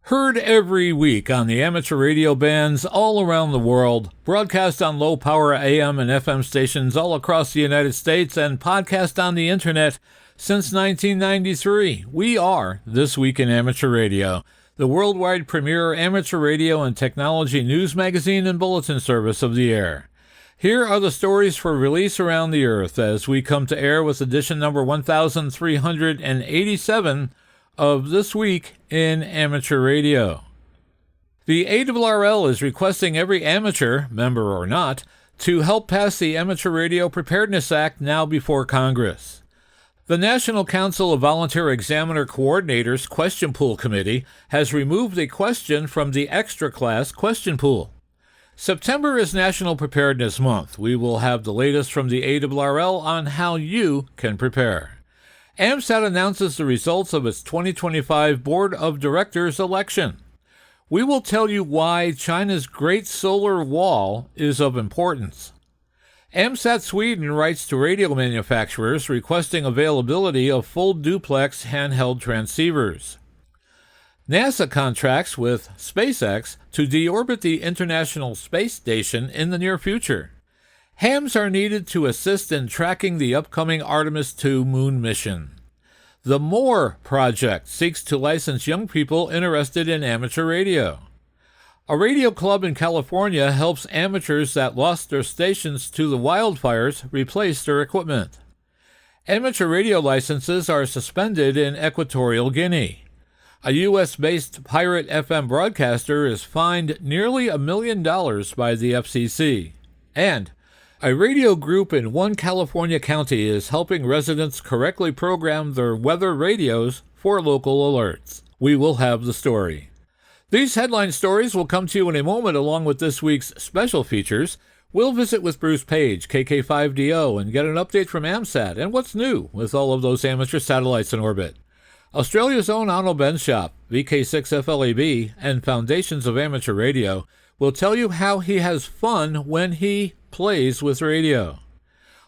Heard every week on the amateur radio bands all around the world, broadcast on low-power AM and FM stations all across the United States, and podcast on the Internet since 1993. We are This Week in Amateur Radio, the worldwide premier amateur radio and technology news magazine and bulletin service of the air. Here are the stories for release around the earth as we come to air with edition number 1387 of This Week in Amateur Radio. The ARRL is requesting every amateur, member or not, to help pass the Amateur Radio Preparedness Act now before Congress. The National Council of Volunteer Examiner Coordinators Question Pool Committee has removed a question from the extra class question pool. September is National Preparedness Month. We will have the latest from the ARRL on how you can prepare. AMSAT announces the results of its 2025 Board of Directors election. We will tell you why China's Great Solar Wall is of importance. AMSAT Sweden writes to radio manufacturers requesting availability of full duplex handheld transceivers. NASA contracts with SpaceX to deorbit the International Space Station in the near future. Hams are needed to assist in tracking the upcoming Artemis II moon mission. The MORE project seeks to license young people interested in amateur radio. A radio club in California helps amateurs that lost their stations to the wildfires replace their equipment. Amateur radio licenses are suspended in Equatorial Guinea. A U.S.-based pirate FM broadcaster is fined nearly $1 million by the FCC. And a radio group in one California county is helping residents correctly program their weather radios for local alerts. We will have the story. These headline stories will come to you in a moment along with this week's special features. We'll visit with Bruce Page, KK5DO, and get an update from AMSAT and what's new with all of those amateur satellites in orbit. Australia's own Arno Benshop, VK6FLAB, and Foundations of Amateur Radio will tell you how he has fun when he plays with radio.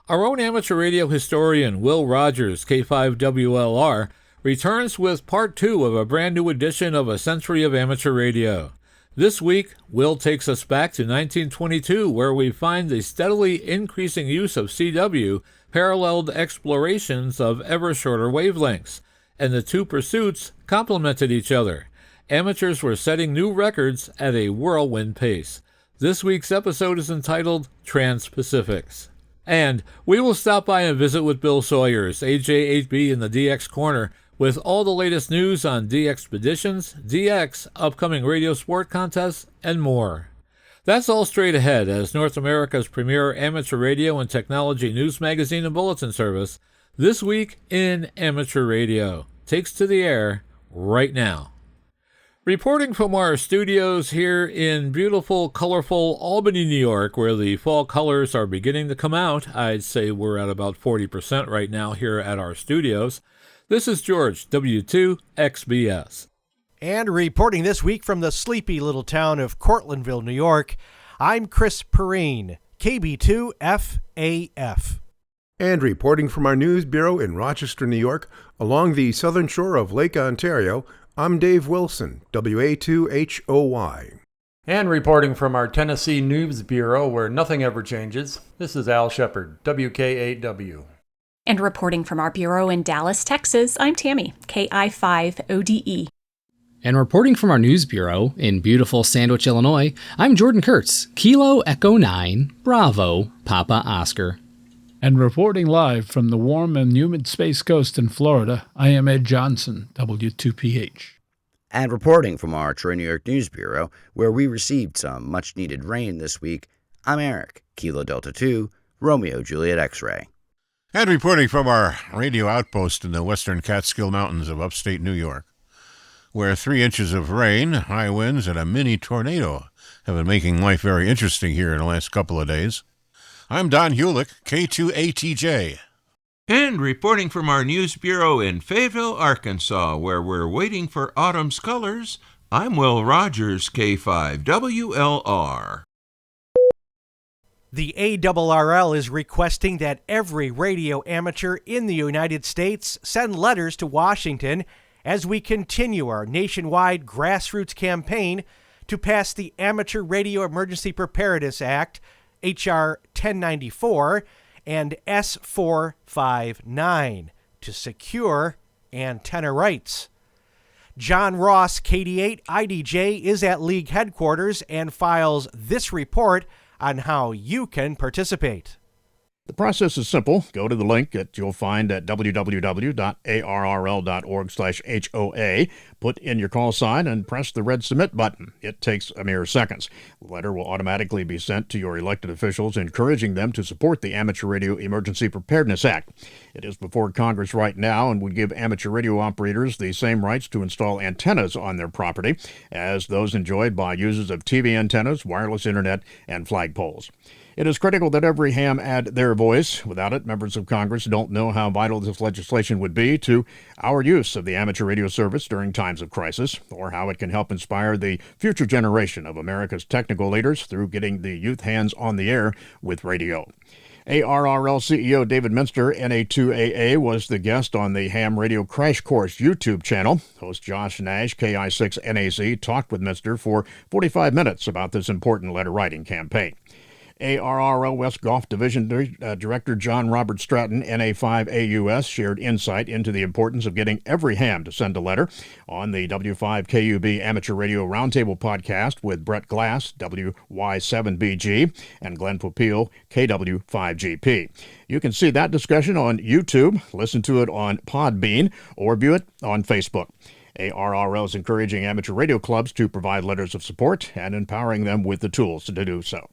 Our own amateur radio historian, Will Rogers, K5WLR, returns with part 2 of a brand new edition of A Century of Amateur Radio. This week, Will takes us back to 1922, where we find the steadily increasing use of CW paralleled explorations of ever shorter wavelengths, and the two pursuits complemented each other. Amateurs were setting new records at a whirlwind pace. This week's episode is entitled Trans-Pacifics. And we will stop by and visit with Bill Sawyers, AJ8B in the DX Corner, with all the latest news on DXpeditions, DX, upcoming radio sport contests, and more. That's all straight ahead as North America's premier amateur radio and technology news magazine and bulletin service, This Week in Amateur Radio, takes to the air right now. Reporting from our studios here in beautiful, colorful Albany, New York, where the fall colors are beginning to come out. I'd say we're at about 40% right now here at our studios. This is George, W2XBS. And reporting this week from the sleepy little town of Cortlandville, New York, I'm Chris Perrine, KB2FAF. And reporting from our news bureau in Rochester, New York, along the southern shore of Lake Ontario, I'm Dave Wilson, WA2HOY. And reporting from our Tennessee News Bureau, where nothing ever changes, this is Al Shepard, WK8W. And reporting from our bureau in Dallas, Texas, I'm Tammy, KI5ODE. And reporting from our news bureau in beautiful Sandwich, Illinois, I'm Jordan Kurtz, Kilo Echo 9, Bravo, Papa Oscar. And reporting live from the warm and humid Space Coast in Florida, I am Ed Johnson, W2PH. And reporting from our Troy, New York News Bureau, where we received some much-needed rain this week, I'm Eric, Kilo Delta 2, Romeo Juliet X-Ray. And reporting from our radio outpost in the western Catskill Mountains of upstate New York, where 3 inches of rain, high winds, and a mini tornado have been making life very interesting here in the last couple of days. I'm Don Hulick, K2ATJ. And reporting from our news bureau in Fayetteville, Arkansas, where we're waiting for autumn's colors, I'm Will Rogers, K5WLR. The ARRL is requesting that every radio amateur in the United States send letters to Washington as we continue our nationwide grassroots campaign to pass the Amateur Radio Emergency Preparedness Act, H.R. 1094, and S459 to secure antenna rights. John Ross, KD8 IDJ, is at League headquarters and files this report on how you can participate. The process is simple. Go to the link that you'll find at www.arrl.org/HOA, put in your call sign, and press the red submit button. It takes a mere seconds. The letter will automatically be sent to your elected officials, encouraging them to support the Amateur Radio Emergency Preparedness Act. It is before Congress right now and would give amateur radio operators the same rights to install antennas on their property as those enjoyed by users of TV antennas, wireless internet, and flagpoles. It is critical that every ham add their voice. Without it, members of Congress don't know how vital this legislation would be to our use of the amateur radio service during times of crisis, or how it can help inspire the future generation of America's technical leaders through getting the youth hands on the air with radio. ARRL CEO David Minster, NA2AA, was the guest on the Ham Radio Crash Course YouTube channel. Host Josh Nash, KI6NAC, talked with Minster for 45 minutes about this important letter-writing campaign. ARRL West Gulf Division Director John Robert Stratton, NA5AUS, shared insight into the importance of getting every ham to send a letter on the W5KUB Amateur Radio Roundtable podcast with Brett Glass, WY7BG, and Glenn Popeil, KW5GP. You can see that discussion on YouTube, listen to it on Podbean, or view it on Facebook. ARRL is encouraging amateur radio clubs to provide letters of support and empowering them with the tools to do so.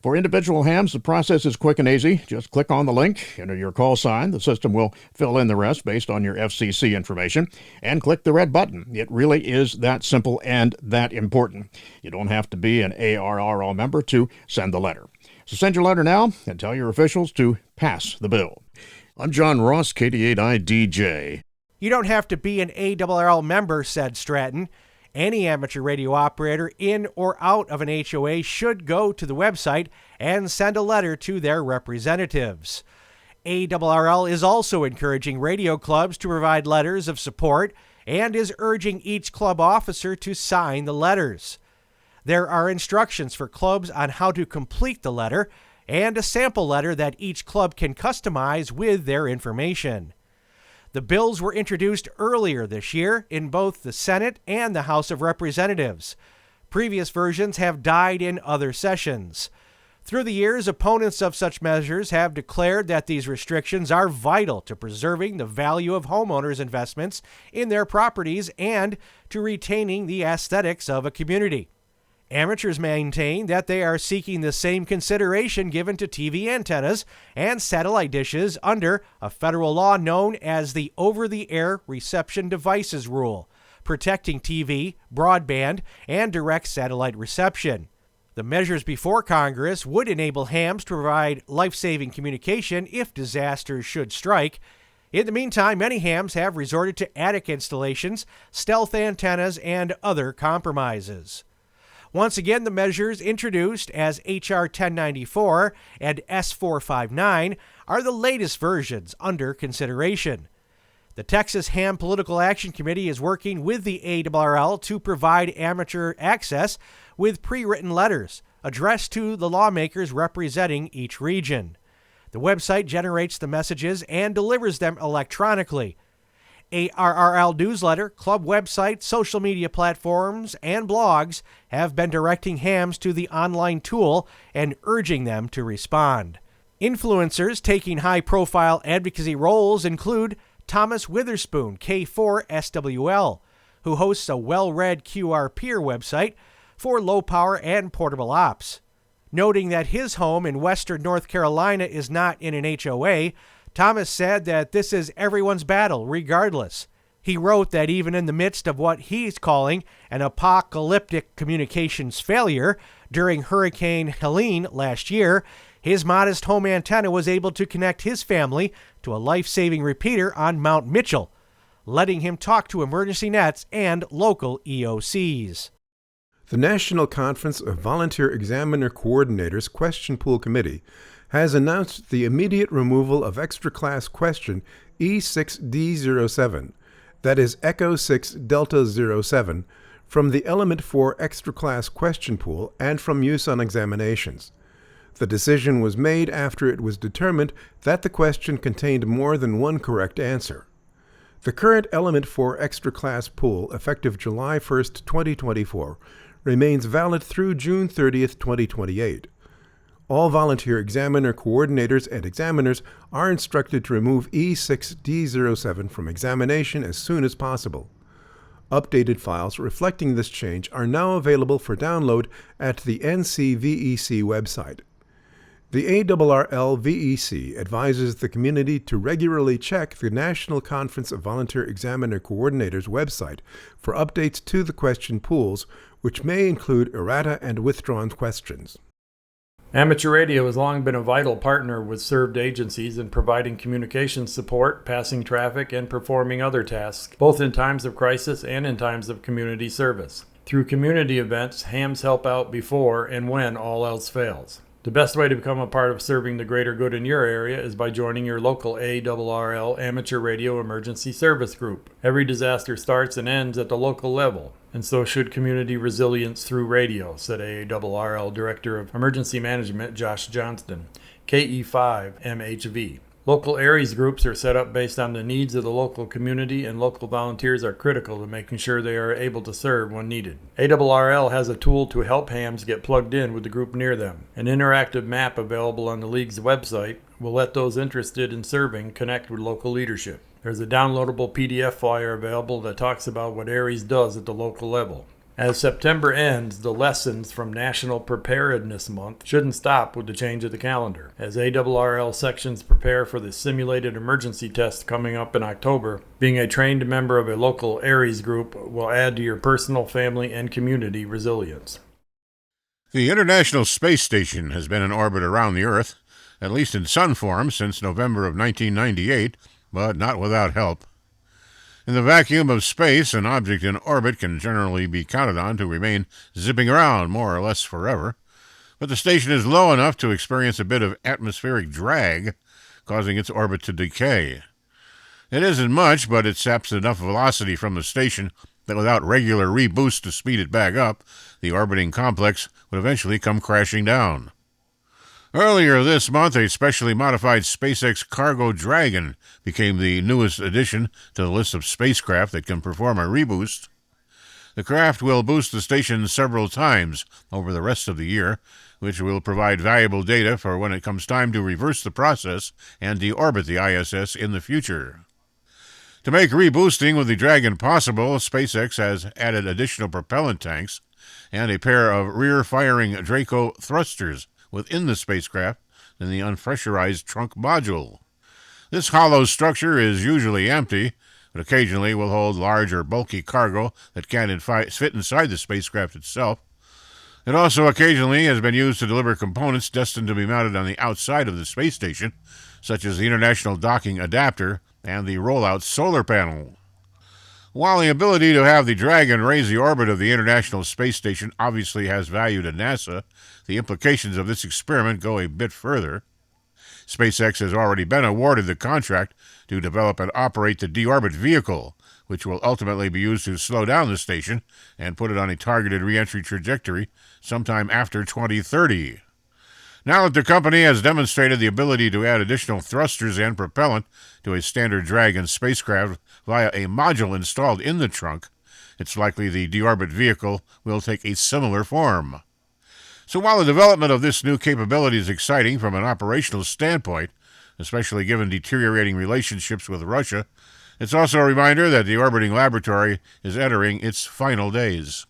For individual hams, the process is quick and easy. Just click on the link, enter your call sign. The system will fill in the rest based on your FCC information, and click the red button. It really is that simple and that important. You don't have to be an ARRL member to send the letter. So send your letter now and tell your officials to pass the bill. I'm John Ross, KD8IDJ. You don't have to be an ARRL member, said Stratton. Any amateur radio operator in or out of an HOA should go to the website and send a letter to their representatives. ARRL is also encouraging radio clubs to provide letters of support and is urging each club officer to sign the letters. There are instructions for clubs on how to complete the letter and a sample letter that each club can customize with their information. The bills were introduced earlier this year in both the Senate and the House of Representatives. Previous versions have died in other sessions. Through the years, opponents of such measures have declared that these restrictions are vital to preserving the value of homeowners' investments in their properties and to retaining the aesthetics of a community. Amateurs maintain that they are seeking the same consideration given to TV antennas and satellite dishes under a federal law known as the Over-the-Air Reception Devices Rule, protecting TV, broadband, and direct satellite reception. The measures before Congress would enable hams to provide life-saving communication if disasters should strike. In the meantime, many hams have resorted to attic installations, stealth antennas, and other compromises. Once again, the measures introduced as H.R. 1094 and S459 are the latest versions under consideration. The Texas Ham Political Action Committee is working with the ARRL to provide amateur access with pre-written letters addressed to the lawmakers representing each region. The website generates the messages and delivers them electronically. ARRL newsletter, club website, social media platforms, and blogs have been directing hams to the online tool and urging them to respond. Influencers taking high-profile advocacy roles include Thomas Witherspoon, K4SWL, who hosts a well-read QR peer website for low-power and portable ops. Noting that his home in western North Carolina is not in an HOA, Thomas said that this is everyone's battle, regardless. He wrote that even in the midst of what he's calling an apocalyptic communications failure during Hurricane Helene last year, his modest home antenna was able to connect his family to a life-saving repeater on Mount Mitchell, letting him talk to emergency nets and local EOCs. The National Conference of Volunteer Examiner Coordinators Question Pool Committee has announced the immediate removal of Extra Class Question E6D07 that is Echo 6 Delta 07, from the Element 4 Extra Class question pool and from use on examinations. The decision was made after it was determined that the question contained more than one correct answer. The current Element 4 Extra Class pool, effective July 1, 2024, remains valid through June 30, 2028. All volunteer examiner coordinators and examiners are instructed to remove E6D07 from examination as soon as possible. Updated files reflecting this change are now available for download at the NCVEC website. The ARRL VEC advises the community to regularly check the National Conference of Volunteer Examiner Coordinators website for updates to the question pools, which may include errata and withdrawn questions. Amateur radio has long been a vital partner with served agencies in providing communications support, passing traffic, and performing other tasks, both in times of crisis and in times of community service. Through community events, hams help out before and when all else fails. The best way to become a part of serving the greater good in your area is by joining your local ARRL Amateur Radio Emergency Service Group. Every disaster starts and ends at the local level, and so should community resilience through radio, said ARRL Director of Emergency Management Josh Johnston, KE5MHV. Local ARES groups are set up based on the needs of the local community, and local volunteers are critical to making sure they are able to serve when needed. ARRL has a tool to help hams get plugged in with the group near them. An interactive map available on the League's website will let those interested in serving connect with local leadership. There's a downloadable PDF flyer available that talks about what ARES does at the local level. As September ends, the lessons from National Preparedness Month shouldn't stop with the change of the calendar. As ARRL sections prepare for the simulated emergency test coming up in October, being a trained member of a local ARES group will add to your personal, family, and community resilience. The International Space Station has been in orbit around the Earth, at least in sun form, since November of 1998, but not without help. In the vacuum of space, an object in orbit can generally be counted on to remain zipping around more or less forever, but the station is low enough to experience a bit of atmospheric drag, causing its orbit to decay. It isn't much, but it saps enough velocity from the station that without regular reboost to speed it back up, the orbiting complex would eventually come crashing down. Earlier this month, a specially modified SpaceX Cargo Dragon became the newest addition to the list of spacecraft that can perform a reboost. The craft will boost the station several times over the rest of the year, which will provide valuable data for when it comes time to reverse the process and deorbit the ISS in the future. To make reboosting with the Dragon possible, SpaceX has added additional propellant tanks and a pair of rear-firing Draco thrusters within the spacecraft in the unpressurized trunk module. This hollow structure is usually empty, but occasionally will hold large or bulky cargo that can't fit inside the spacecraft itself. It also occasionally has been used to deliver components destined to be mounted on the outside of the space station, such as the International Docking Adapter and the rollout solar panel. While the ability to have the Dragon raise the orbit of the International Space Station obviously has value to NASA, the implications of this experiment go a bit further. SpaceX has already been awarded the contract to develop and operate the deorbit vehicle, which will ultimately be used to slow down the station and put it on a targeted re-entry trajectory sometime after 2030. Now that the company has demonstrated the ability to add additional thrusters and propellant to a standard Dragon spacecraft via a module installed in the trunk, it's likely the deorbit vehicle will take a similar form. So while the development of this new capability is exciting from an operational standpoint, especially given deteriorating relationships with Russia, it's also a reminder that the orbiting laboratory is entering its final days.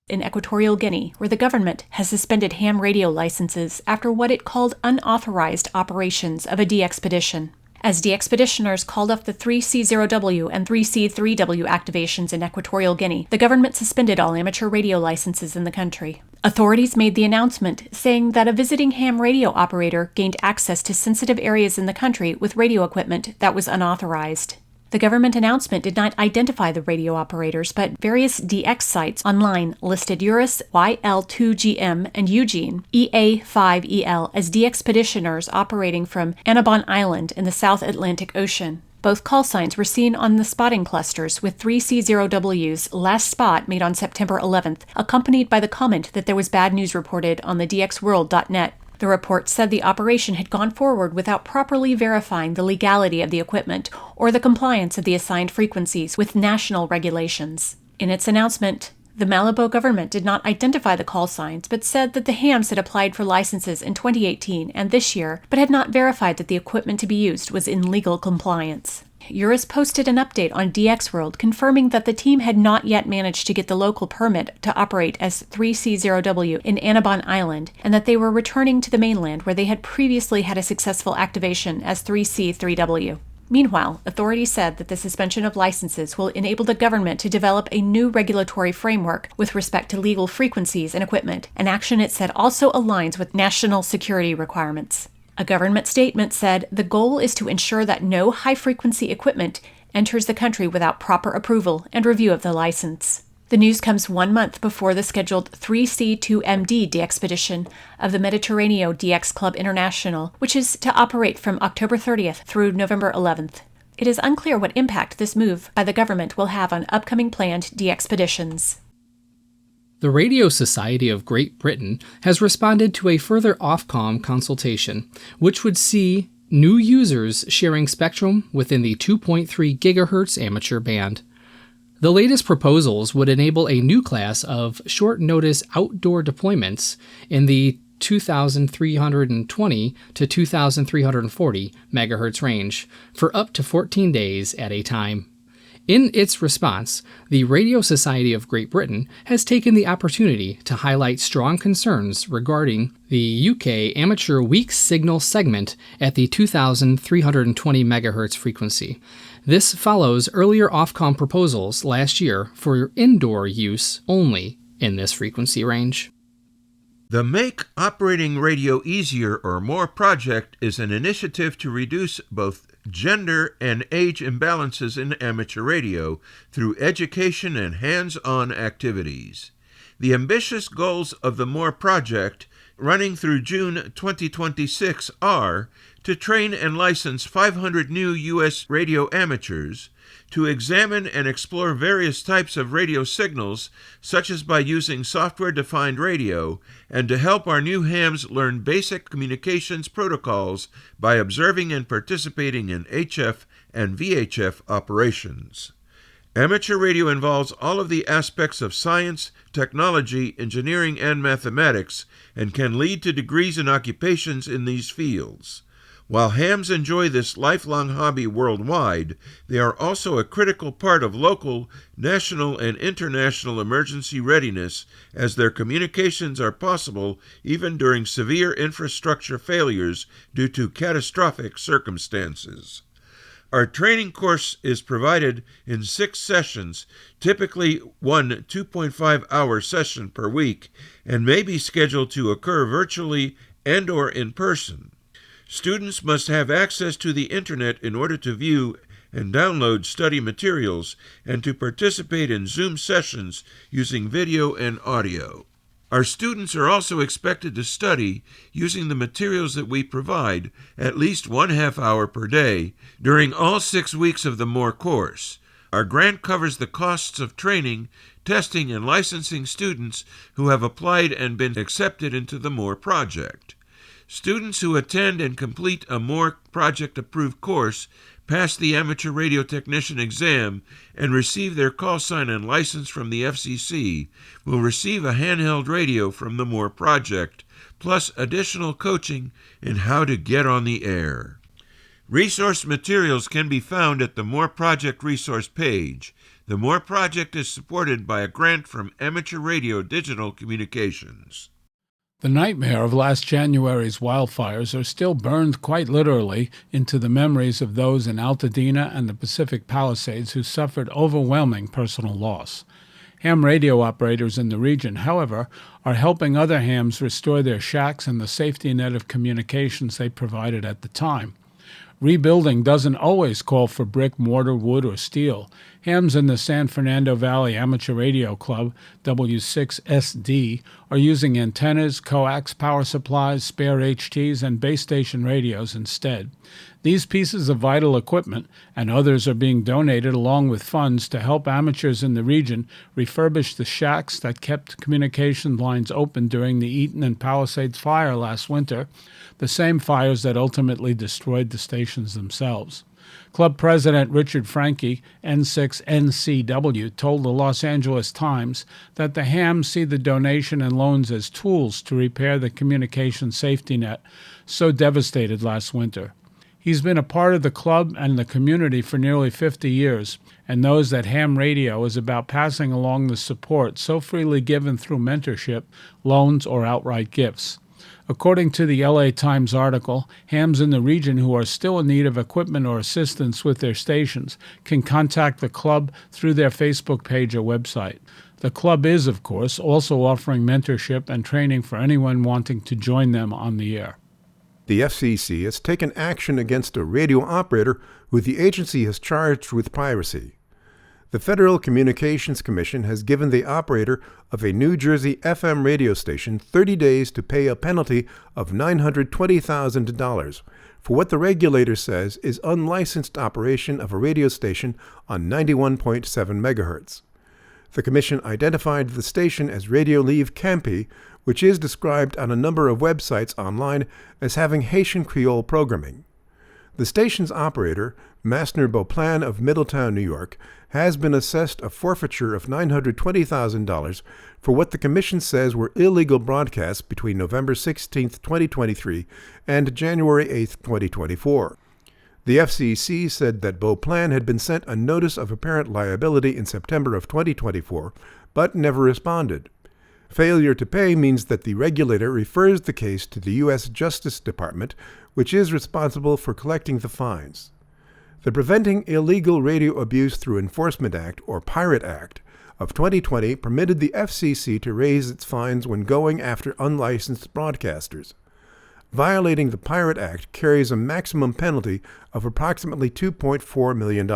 In Equatorial Guinea, where the government has suspended ham radio licenses after what it called unauthorized operations of a de-expedition. As de-expeditioners called off the 3C0W and 3C3W activations in Equatorial Guinea, the government suspended all amateur radio licenses in the country. Authorities made the announcement, saying that a visiting ham radio operator gained access to sensitive areas in the country with radio equipment that was unauthorized. The government announcement did not identify the radio operators, but various DX sites online listed Eurus, YL2GM, and Eugene, EA5EL, as de-expeditioners operating from Annobon Island in the South Atlantic Ocean. Both call signs were seen on the spotting clusters, with 3C0W's last spot made on September 11th, accompanied by the comment that there was bad news reported on the dxworld.net. The report said the operation had gone forward without properly verifying the legality of the equipment or the compliance of the assigned frequencies with national regulations. In its announcement, the Malibu government did not identify the call signs, but said that the hams had applied for licenses in 2018 and this year, but had not verified that the equipment to be used was in legal compliance. Eurus posted an update on DxWorld confirming that the team had not yet managed to get the local permit to operate as 3C0W in Annobon Island, and that they were returning to the mainland where they had previously had a successful activation as 3C3W. Meanwhile, authorities said that the suspension of licenses will enable the government to develop a new regulatory framework with respect to legal frequencies and equipment, an action it said also aligns with national security requirements. A government statement said the goal is to ensure that no high-frequency equipment enters the country without proper approval and review of the license. The news comes 1 month before the scheduled 3C2MD DXpedition of the Mediterraneo DX Club International, which is to operate from October 30th through November 11th. It is unclear what impact this move by the government will have on upcoming planned DXpeditions. The Radio Society of Great Britain has responded to a further Ofcom consultation, which would see new users sharing spectrum within the 2.3 GHz amateur band. The latest proposals would enable a new class of short-notice outdoor deployments in the 2,320 to 2,340 MHz range for up to 14 days at a time. In its response, the Radio Society of Great Britain has taken the opportunity to highlight strong concerns regarding the UK amateur weak signal segment at the 2,320 MHz frequency. This follows earlier Ofcom proposals last year for indoor use only in this frequency range. The Make Operating Radio Easier or More project is an initiative to reduce both gender and age imbalances in amateur radio through education and hands-on activities. The ambitious goals of the More project, running through June 2026, are to train and license 500 new U.S. radio amateurs, to examine and explore various types of radio signals, such as by using software-defined radio, and to help our new hams learn basic communications protocols by observing and participating in HF and VHF operations. Amateur radio involves all of the aspects of science, technology, engineering, and mathematics, and can lead to degrees and occupations in these fields. While hams enjoy this lifelong hobby worldwide, they are also a critical part of local, national, and international emergency readiness, as their communications are possible even during severe infrastructure failures due to catastrophic circumstances. Our training course is provided in 6 sessions, typically one 2.5-hour session per week, and may be scheduled to occur virtually and/or in person. Students must have access to the Internet in order to view and download study materials and to participate in Zoom sessions using video and audio. Our students are also expected to study using the materials that we provide at least 1/2 hour per day during all 6 weeks of the More course. Our grant covers the costs of training, testing, and licensing students who have applied and been accepted into the More project. Students who attend and complete a More project-approved course, pass the amateur radio technician exam, and receive their call sign and license from the FCC will receive a handheld radio from the More project, plus additional coaching in how to get on the air. Resource materials can be found at the More Project resource page. The More project is supported by a grant from Amateur Radio Digital Communications. The nightmare of last January's wildfires are still burned quite literally into the memories of those in Altadena and the Pacific Palisades who suffered overwhelming personal loss. Ham radio operators in the region, however, are helping other hams restore their shacks and the safety net of communications they provided at the time. Rebuilding doesn't always call for brick, mortar, wood, or steel. Hams in the San Fernando Valley Amateur Radio Club, W6SD, are are using antennas, coax power supplies, spare HTs, and base station radios instead. These pieces of vital equipment and others are being donated along with funds to help amateurs in the region refurbish the shacks that kept communication lines open during the Eaton and Palisades fire last winter, the same fires that ultimately destroyed the stations themselves. Club President Richard Franke, N6NCW, told the Los Angeles Times that the hams see the donation and loans as tools to repair the communication safety net so devastated last winter. He's been a part of the club and the community for nearly 50 years and knows that ham radio is about passing along the support so freely given through mentorship, loans, or outright gifts. According to the LA Times article, hams in the region who are still in need of equipment or assistance with their stations can contact the club through their Facebook page or website. The club is, of course, also offering mentorship and training for anyone wanting to join them on the air. The FCC has taken action against a radio operator who the agency has charged with piracy. The Federal Communications Commission has given the operator of a New Jersey FM radio station 30 days to pay a penalty of $920,000 for what the regulator says is unlicensed operation of a radio station on 91.7 megahertz. The commission identified the station as Radio Live Campi, which is described on a number of websites online as having Haitian Creole programming. The station's operator, Massner Beauplan of Middletown, New York, has been assessed a forfeiture of $920,000 for what the commission says were illegal broadcasts between November 16, 2023 and January 8, 2024. The FCC said that Beauplan had been sent a notice of apparent liability in September of 2024, but never responded. Failure to pay means that the regulator refers the case to the U.S. Justice Department, which is responsible for collecting the fines. The Preventing Illegal Radio Abuse Through Enforcement Act, or Pirate Act, of 2020 permitted the FCC to raise its fines when going after unlicensed broadcasters. Violating the Pirate Act carries a maximum penalty of approximately $2.4 million.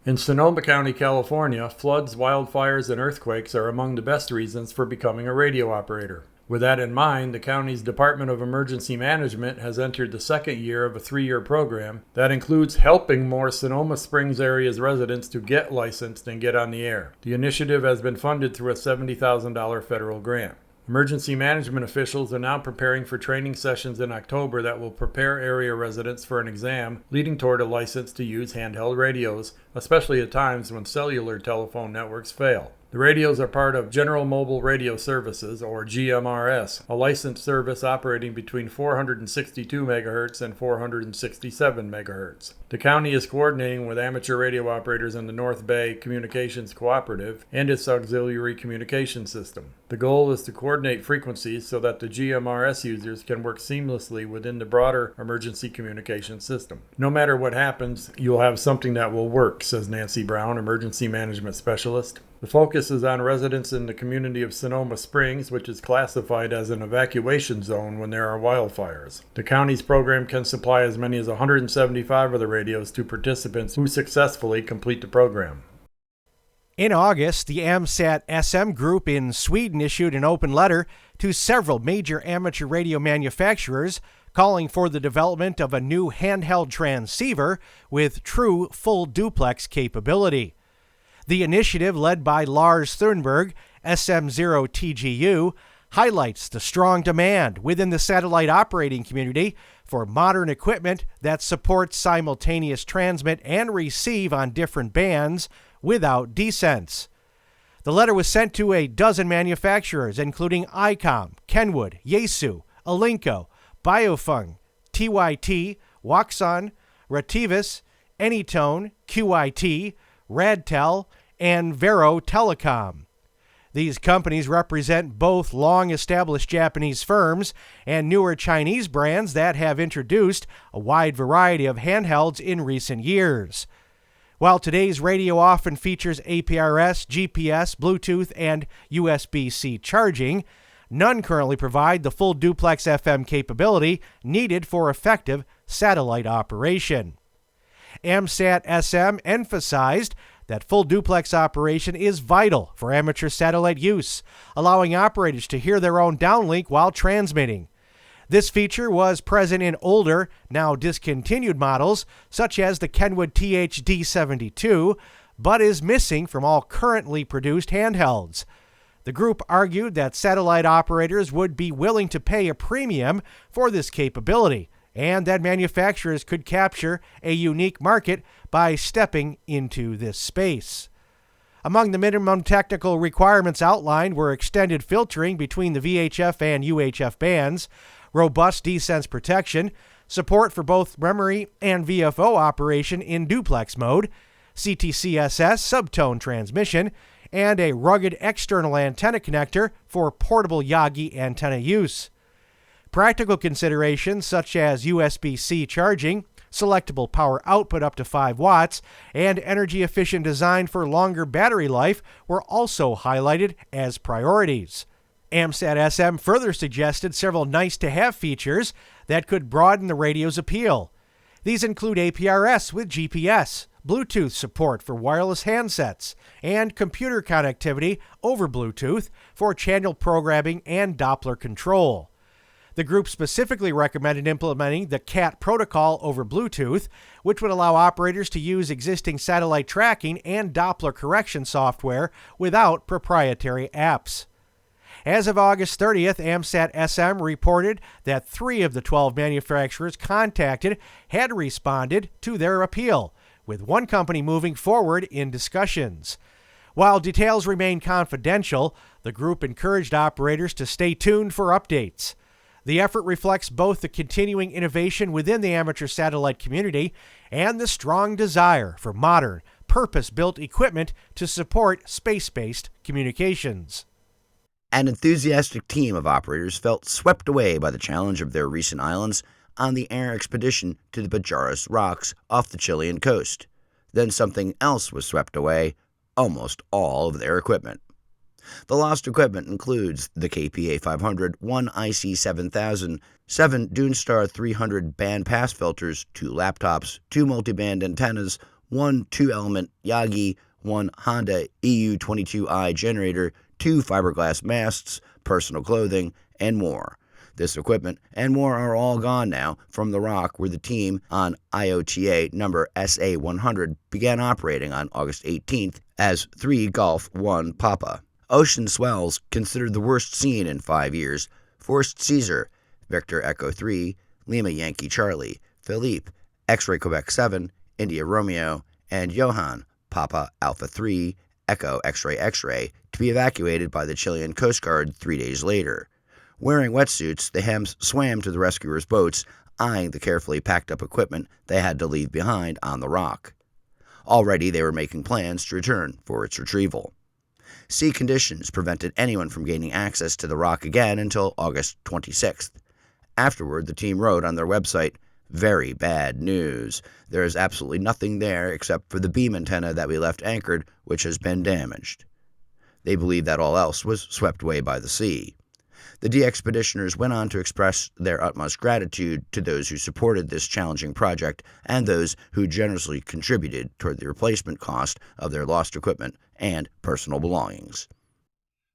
In Sonoma County, California, floods, wildfires, and earthquakes are among the best reasons for becoming a radio operator. With that in mind, the county's Department of Emergency Management has entered the second year of a 3-year program that includes helping more Sonoma Springs area's residents to get licensed and get on the air. The initiative has been funded through a $70,000 federal grant. Emergency management officials are now preparing for training sessions in October that will prepare area residents for an exam leading toward a license to use handheld radios, especially at times when cellular telephone networks fail. The radios are part of General Mobile Radio Services, or GMRS, a licensed service operating between 462 MHz and 467 MHz. The county is coordinating with amateur radio operators in the North Bay Communications Cooperative and its auxiliary communication system. The goal is to coordinate frequencies so that the GMRS users can work seamlessly within the broader emergency communication system. No matter what happens, you'll have something that will work, says Nancy Brown, Emergency Management Specialist. The focus is on residents in the community of Sonoma Springs, which is classified as an evacuation zone when there are wildfires. The county's program can supply as many as 175 of the radios to participants who successfully complete the program. In August, the AMSAT-SM group in Sweden issued an open letter to several major amateur radio manufacturers calling for the development of a new handheld transceiver with true full duplex capability. The initiative, led by Lars Thunberg, SM0TGU, highlights the strong demand within the satellite operating community for modern equipment that supports simultaneous transmit and receive on different bands without descents. The letter was sent to a dozen manufacturers, including ICOM, Kenwood, Yaesu, Alinco, Biofung, TYT, Waxon, Rativis, Anytone, QIT, Radtel, and Vero Telecom. These companies represent both long-established Japanese firms and newer Chinese brands that have introduced a wide variety of handhelds in recent years. While today's radio often features APRS, GPS, Bluetooth, and USB-C charging, none currently provide the full duplex FM capability needed for effective satellite operation. AMSAT-SM emphasized that full duplex operation is vital for amateur satellite use, allowing operators to hear their own downlink while transmitting. This feature was present in older, now discontinued models, such as the Kenwood THD-72, but is missing from all currently produced handhelds. The group argued that satellite operators would be willing to pay a premium for this capability, and that manufacturers could capture a unique market by stepping into this space. Among the minimum technical requirements outlined were extended filtering between the VHF and UHF bands, robust desense protection, support for both memory and VFO operation in duplex mode, CTCSS subtone transmission, and a rugged external antenna connector for portable Yagi antenna use. Practical considerations such as USB-C charging, selectable power output up to 5 watts, and energy-efficient design for longer battery life were also highlighted as priorities. AMSAT-SM further suggested several nice-to-have features that could broaden the radio's appeal. These include APRS with GPS, Bluetooth support for wireless handsets, and computer connectivity over Bluetooth for channel programming and Doppler control. The group specifically recommended implementing the CAT protocol over Bluetooth, which would allow operators to use existing satellite tracking and Doppler correction software without proprietary apps. As of August 30th, AMSAT-SM reported that 3 of the 12 manufacturers contacted had responded to their appeal, with one company moving forward in discussions. While details remain confidential, the group encouraged operators to stay tuned for updates. The effort reflects both the continuing innovation within the amateur satellite community and the strong desire for modern, purpose-built equipment to support space-based communications. An enthusiastic team of operators felt swept away by the challenge of their recent islands on the air expedition to the Bajaras Rocks off the Chilean coast. Then something else was swept away, almost all of their equipment. The lost equipment includes the KPA 500, 1 IC 7000, 7 Dunestar 300 band pass filters, 2 laptops, 2 multiband antennas, 1 2-element Yagi, 1 Honda EU22i generator, 2 fiberglass masts, personal clothing, and more. This equipment and more are all gone now from the rock where the team on IOTA number SA100 began operating on August 18th as 3 Golf 1 Papa. Ocean swells, considered the worst seen in 5 years, forced Caesar, Victor Echo 3, Lima Yankee Charlie, Philippe, X-Ray Quebec 7, India Romeo, and Johann, Papa Alpha 3, Echo X-Ray X-Ray, to be evacuated by the Chilean Coast Guard 3 days later. Wearing wetsuits, the hams swam to the rescuers' boats, eyeing the carefully packed up equipment they had to leave behind on the rock. Already they were making plans to return for its retrieval. Sea conditions prevented anyone from gaining access to the rock again until August 26th. Afterward, the team wrote on their website, "Very bad news. There is absolutely nothing there except for the beam antenna that we left anchored, which has been damaged." They believe that all else was swept away by the sea. The de-expeditioners went on to express their utmost gratitude to those who supported this challenging project and those who generously contributed toward the replacement cost of their lost equipment and personal belongings.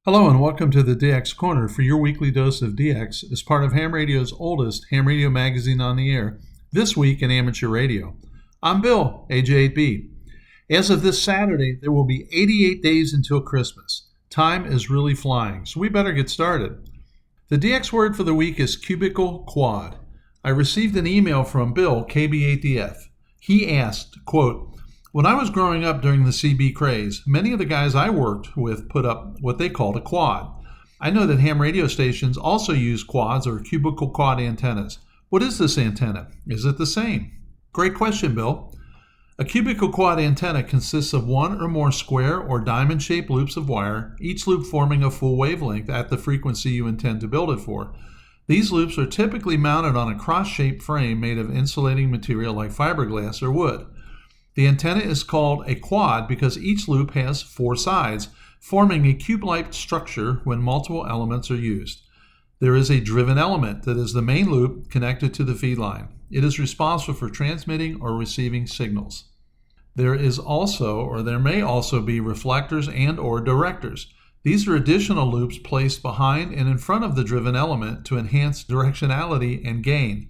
Hello and welcome to the DX Corner for your weekly dose of DX as part of Ham Radio's oldest ham radio magazine on the air, This Week in Amateur Radio. I'm Bill, AJ8B. As of this Saturday, there will be 88 days until Christmas. Time is really flying, so we better get started. The DX word for the week is cubicle quad. I received an email from Bill, KB8DF. He asked, quote, "When I was growing up during the CB craze, many of the guys I worked with put up what they called a quad. I know that ham radio stations also use quads or cubicle quad antennas. What is this antenna? Is it the same?" Great question, Bill. A cubicle quad antenna consists of one or more square or diamond-shaped loops of wire, each loop forming a full wavelength at the frequency you intend to build it for. These loops are typically mounted on a cross-shaped frame made of insulating material like fiberglass or wood. The antenna is called a quad because each loop has 4 sides, forming a cube-like structure when multiple elements are used. There is a driven element that is the main loop connected to the feed line. It is responsible for transmitting or receiving signals. There may also be reflectors and or directors. These are additional loops placed behind and in front of the driven element to enhance directionality and gain.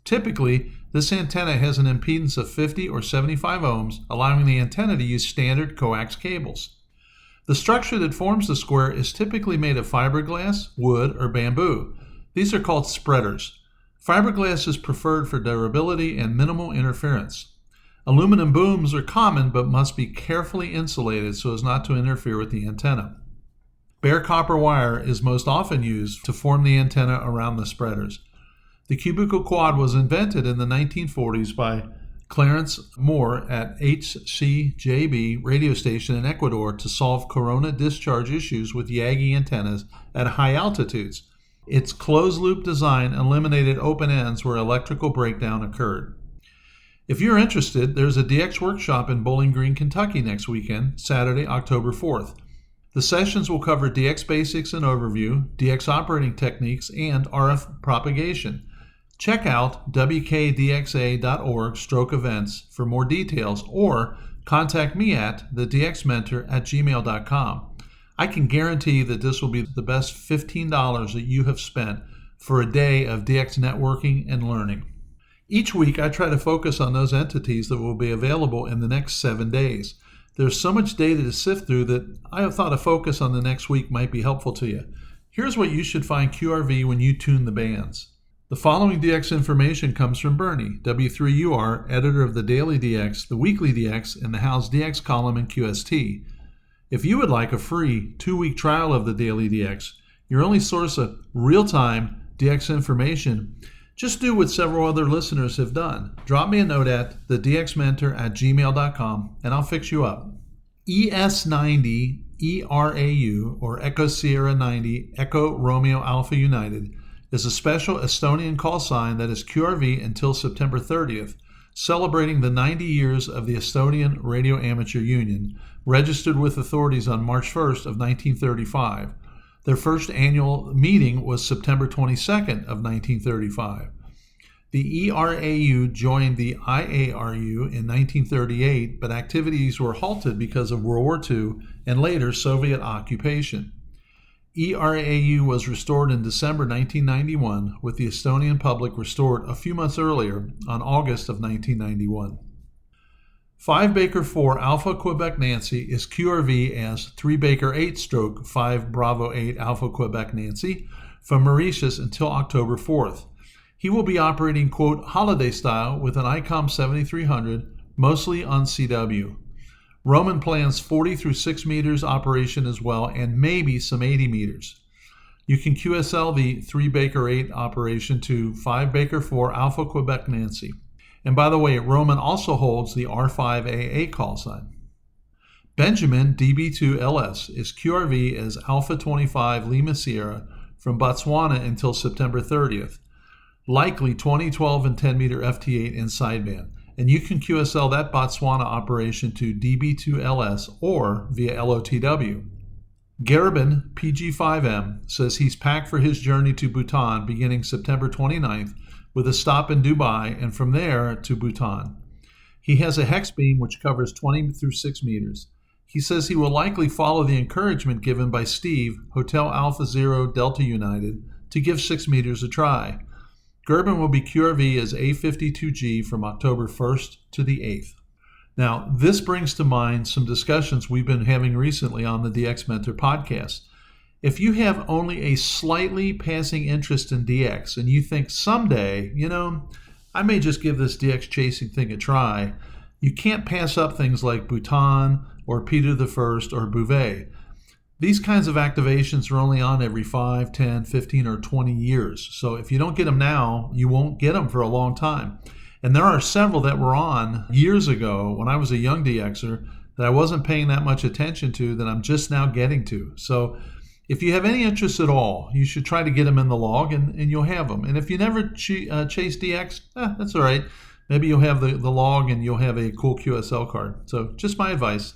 Typically, this antenna has an impedance of 50 or 75 ohms, allowing the antenna to use standard coax cables. The structure that forms the square is typically made of fiberglass, wood, or bamboo. These are called spreaders. Fiberglass is preferred for durability and minimal interference. Aluminum booms are common but must be carefully insulated so as not to interfere with the antenna. Bare copper wire is most often used to form the antenna around the spreaders. The cubical quad was invented in the 1940s by Clarence Moore at HCJB radio station in Ecuador to solve corona discharge issues with Yagi antennas at high altitudes. Its closed-loop design eliminated open ends where electrical breakdown occurred. If you're interested, there's a DX workshop in Bowling Green, Kentucky next weekend, Saturday, October 4th. The sessions will cover DX basics and overview, DX operating techniques, and RF propagation. Check out wkdxa.org/events for more details or contact me at thedxmentor@gmail.com. I can guarantee that this will be the best $15 that you have spent for a day of DX networking and learning. Each week, I try to focus on those entities that will be available in the next 7 days. There's so much data to sift through that I have thought a focus on the next week might be helpful to you. Here's what you should find QRV when you tune the bands. The following DX information comes from Bernie, W3UR, editor of the Daily DX, the Weekly DX, and the How's DX column in QST. If you would like a free 2-week trial of the Daily DX, your only source of real-time DX information, just do what several other listeners have done. Drop me a note at thedxmentor@gmail.com and I'll fix you up. ES90 ERAU, or Echo Sierra 90 Echo Romeo Alpha United, is a special Estonian call sign that is QRV until September 30th, celebrating the 90 years of the Estonian Radio Amateur Union, registered with authorities on March 1st of 1935. Their first annual meeting was September 22nd of 1935. The ERAU joined the IARU in 1938, but activities were halted because of World War II and later Soviet occupation. ERAU was restored in December 1991, with the Estonian public restored a few months earlier on August of 1991. 5 Baker 4 Alpha Quebec Nancy is QRV as 3 Baker 8/5 Bravo 8 Alpha Quebec Nancy from Mauritius until October 4th. He will be operating, quote, holiday style with an ICOM 7300, mostly on CW. Roman plans 40 through 6 meters operation as well, and maybe some 80 meters. You can QSL the 3 Baker 8 operation to 5 Baker 4 Alpha Quebec Nancy. And by the way, Roman also holds the R5AA call sign. Benjamin DB2LS is QRV as Alpha 25 Lima Sierra from Botswana until September 30th. Likely 20, 12, and 10 meter FT8 in sideband. And you can QSL that Botswana operation to DB2LS or via LOTW. Garibin PG5M says he's packed for his journey to Bhutan beginning September 29th with a stop in Dubai and from there to Bhutan. He has a hex beam which covers 20 through 6 meters. He says he will likely follow the encouragement given by Steve, Hotel Alpha Zero Delta United, to give 6 meters a try. Gerben will be QRV as A52G from October 1st to the 8th. Now, this brings to mind some discussions we've been having recently on the DX Mentor podcast. If you have only a slightly passing interest in DX and you think someday, I may just give this DX chasing thing a try, you can't pass up things like Bhutan or Peter the First or Bouvet. These kinds of activations are only on every 5, 10, 15, or 20 years. So if you don't get them now, you won't get them for a long time. And there are several that were on years ago when I was a young DXer that I wasn't paying that much attention to that I'm just now getting to. So if you have any interest at all, you should try to get them in the log and you'll have them. And if you never chase DX, that's all right. Maybe you'll have the log and you'll have a cool QSL card. So just my advice.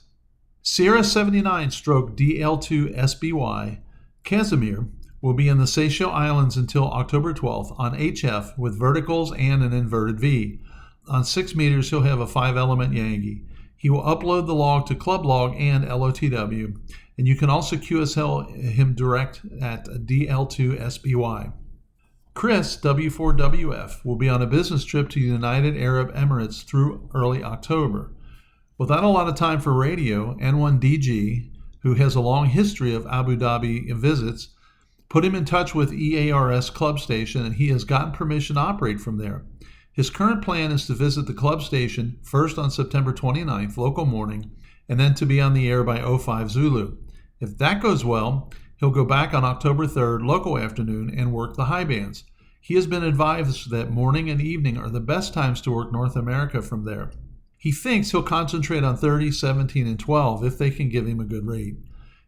Sierra 79/DL2 SBY, Casimir, will be in the Seychelles Islands until October 12th on HF with verticals and an inverted V. On 6 meters, he'll have a 5-element Yankee. He will upload the log to Clublog and LOTW, and you can also QSL him direct at DL2SBY. Chris, W4WF, will be on a business trip to the United Arab Emirates through early October. Without a lot of time for radio, N1DG, who has a long history of Abu Dhabi visits, put him in touch with EARS Club Station, and he has gotten permission to operate from there. His current plan is to visit the club station first on September 29th, local morning, and then to be on the air by 05 Zulu. If that goes well, he'll go back on October 3rd, local afternoon, and work the high bands. He has been advised that morning and evening are the best times to work North America from there. He thinks he'll concentrate on 30, 17, and 12 if they can give him a good rate.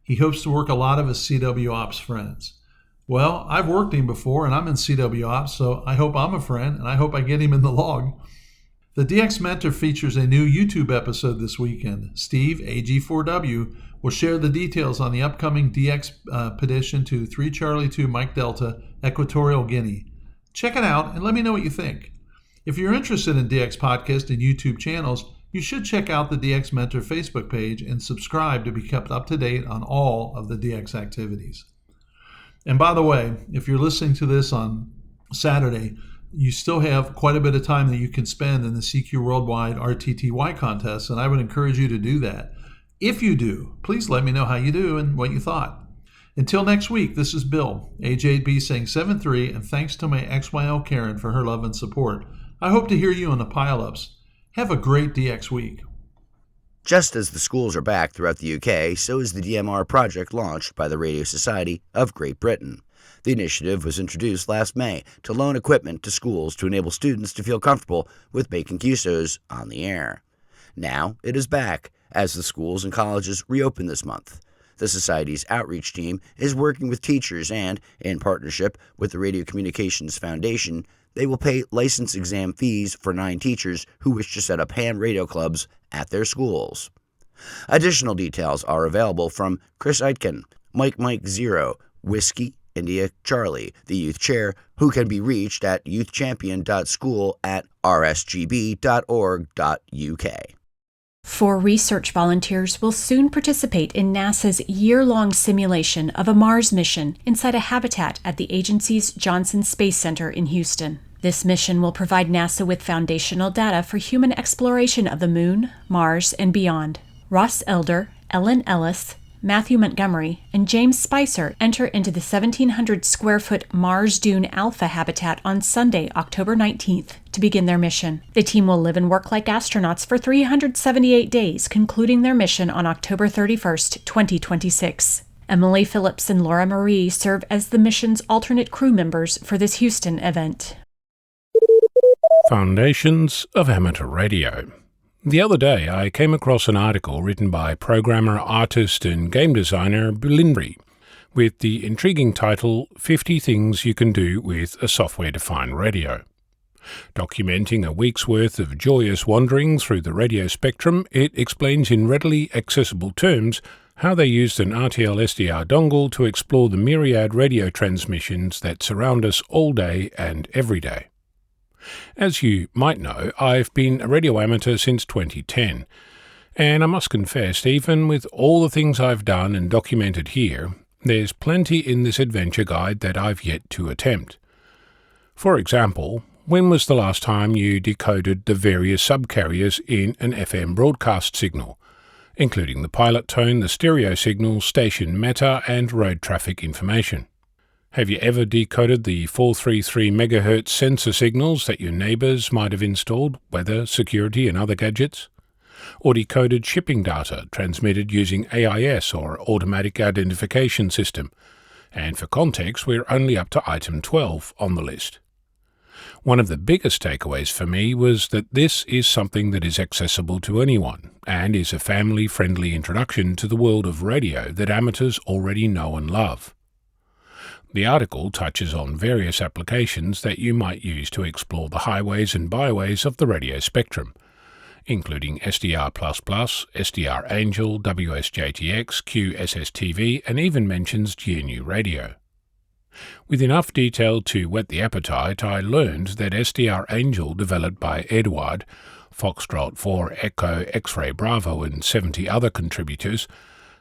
He hopes to work a lot of his CW Ops friends. Well, I've worked him before, and I'm in CW Ops, so I hope I'm a friend, and I hope I get him in the log. The DX Mentor features a new YouTube episode this weekend. Steve, AG4W, will share the details on the upcoming DX petition to 3 Charlie 2 Mike Delta, Equatorial Guinea. Check it out and let me know what you think. If you're interested in DX Podcast and YouTube channels, you should check out the DX Mentor Facebook page and subscribe to be kept up to date on all of the DX activities. And by the way, if you're listening to this on Saturday, you still have quite a bit of time that you can spend in the CQ Worldwide RTTY contest, and I would encourage you to do that. If you do, please let me know how you do and what you thought. Until next week, this is Bill, AJ8B saying 7-3, and thanks to my XYL Karen for her love and support. I hope to hear you in the pile-ups. Have a great DX week. Just as the schools are back throughout the UK, so is the DMR project launched by the Radio Society of Great Britain. The initiative was introduced last May to loan equipment to schools to enable students to feel comfortable with making QSOs on the air. Now it is back as the schools and colleges reopen this month. The Society's outreach team is working with teachers and, in partnership with the Radio Communications Foundation, they will pay license exam fees for 9 teachers who wish to set up ham radio clubs at their schools. Additional details are available from Chris Aitken, Mike 0, Whiskey, India Charlie, the youth chair, who can be reached at youthchampion.school@rsgb.org.uk. 4 research volunteers will soon participate in NASA's year-long simulation of a Mars mission inside a habitat at the agency's Johnson Space Center in Houston. This mission will provide NASA with foundational data for human exploration of the Moon, Mars, and beyond. Ross Elder, Ellen Ellis, Matthew Montgomery, and James Spicer enter into the 1,700-square-foot Mars Dune Alpha habitat on Sunday, October 19th, to begin their mission. The team will live and work like astronauts for 378 days, concluding their mission on October 31st, 2026. Emily Phillips and Laura Marie serve as the mission's alternate crew members for this Houston event. Foundations of Amateur Radio. The other day I came across an article written by programmer, artist and game designer Blindry with the intriguing title 50 Things You Can Do with a Software-Defined Radio. Documenting a week's worth of joyous wandering through the radio spectrum, it explains in readily accessible terms how they used an RTL SDR dongle to explore the myriad radio transmissions that surround us all day and every day. As you might know, I've been a radio amateur since 2010, and I must confess, even with all the things I've done and documented here, there's plenty in this adventure guide that I've yet to attempt. For example, when was the last time you decoded the various subcarriers in an FM broadcast signal, including the pilot tone, the stereo signal, station meta, and road traffic information? Have you ever decoded the 433 MHz sensor signals that your neighbours might have installed, weather, security and other gadgets? Or decoded shipping data transmitted using AIS or Automatic Identification System? And for context, we're only up to item 12 on the list. One of the biggest takeaways for me was that this is something that is accessible to anyone and is a family-friendly introduction to the world of radio that amateurs already know and love. The article touches on various applications that you might use to explore the highways and byways of the radio spectrum, including SDR++, SDR Angel, WSJTX, QSSTV, and even mentions GNU Radio. With enough detail to whet the appetite, I learned that SDR Angel, developed by Eduard, Foxtrot 4 Echo X-Ray Bravo and 70 other contributors,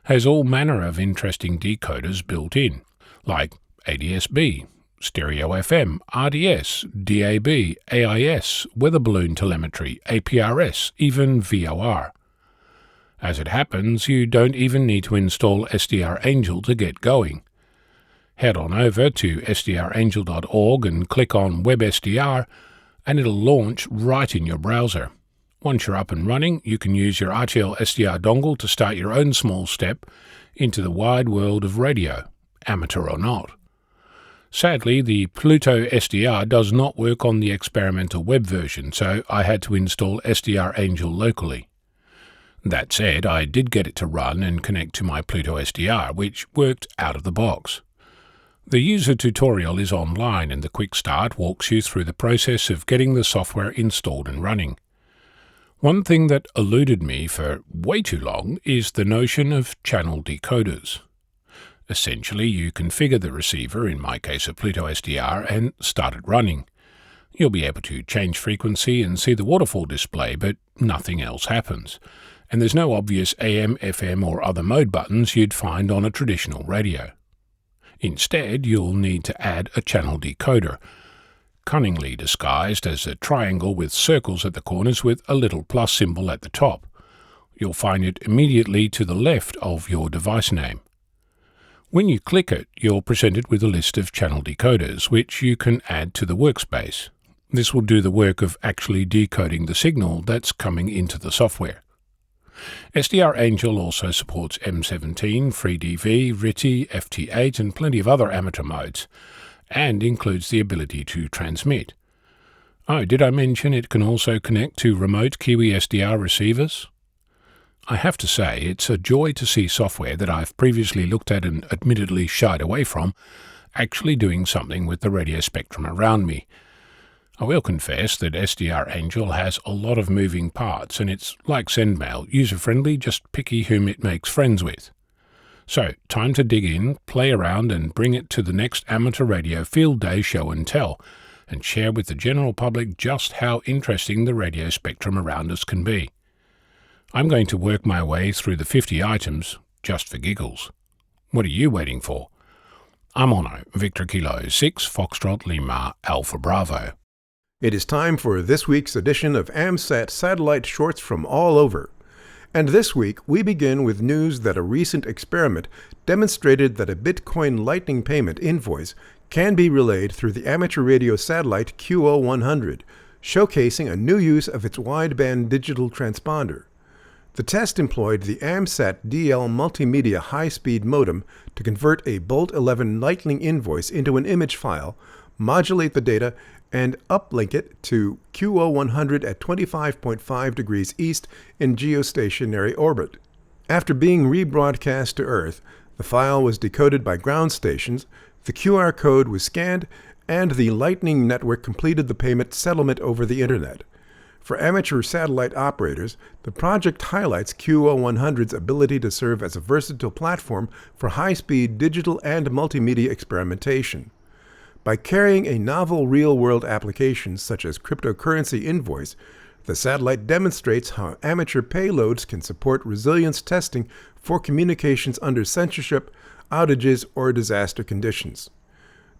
has all manner of interesting decoders built in, like ADS-B, Stereo FM, RDS, DAB, AIS, weather balloon telemetry, APRS, even VOR. As it happens, you don't even need to install SDR Angel to get going. Head on over to sdrangel.org and click on WebSDR, and it'll launch right in your browser. Once you're up and running, you can use your RTL SDR dongle to start your own small step into the wide world of radio, amateur or not. Sadly, the Pluto SDR does not work on the experimental web version, so I had to install SDR Angel locally. That said, I did get it to run and connect to my Pluto SDR, which worked out of the box. The user tutorial is online, and the quick start walks you through the process of getting the software installed and running. One thing that eluded me for way too long is the notion of channel decoders. Essentially, you configure the receiver, in my case a Pluto SDR, and start it running. You'll be able to change frequency and see the waterfall display, but nothing else happens. And there's no obvious AM, FM or other mode buttons you'd find on a traditional radio. Instead, you'll need to add a channel decoder, cunningly disguised as a triangle with circles at the corners with a little plus symbol at the top. You'll find it immediately to the left of your device name. When you click it, you're presented with a list of channel decoders, which you can add to the workspace. This will do the work of actually decoding the signal that's coming into the software. SDR Angel also supports M17, FreeDV, RTTY, FT8 and plenty of other amateur modes, and includes the ability to transmit. Oh, did I mention it can also connect to remote Kiwi SDR receivers? I have to say, it's a joy to see software that I've previously looked at and admittedly shied away from, actually doing something with the radio spectrum around me. I will confess that SDR Angel has a lot of moving parts, and it's like SendMail, user-friendly, just picky whom it makes friends with. So, time to dig in, play around, and bring it to the next amateur radio field day show and tell, and share with the general public just how interesting the radio spectrum around us can be. I'm going to work my way through the 50 items, just for giggles. What are you waiting for? I'm Ono, Victor Kilo 6, Foxtrot Lima, Alpha Bravo. It is time for this week's edition of AMSAT Satellite Shorts from all over. And this week, we begin with news that a recent experiment demonstrated that a Bitcoin Lightning payment invoice can be relayed through the amateur radio satellite QO100, showcasing a new use of its wideband digital transponder. The test employed the AMSAT DL multimedia high-speed modem to convert a Bolt 11 Lightning invoice into an image file, modulate the data, and uplink it to QO100 at 25.5 degrees east in geostationary orbit. After being rebroadcast to Earth, the file was decoded by ground stations, the QR code was scanned, and the Lightning network completed the payment settlement over the Internet. For amateur satellite operators, the project highlights QO100's ability to serve as a versatile platform for high-speed digital and multimedia experimentation. By carrying a novel real-world application such as cryptocurrency invoice, the satellite demonstrates how amateur payloads can support resilience testing for communications under censorship, outages, or disaster conditions.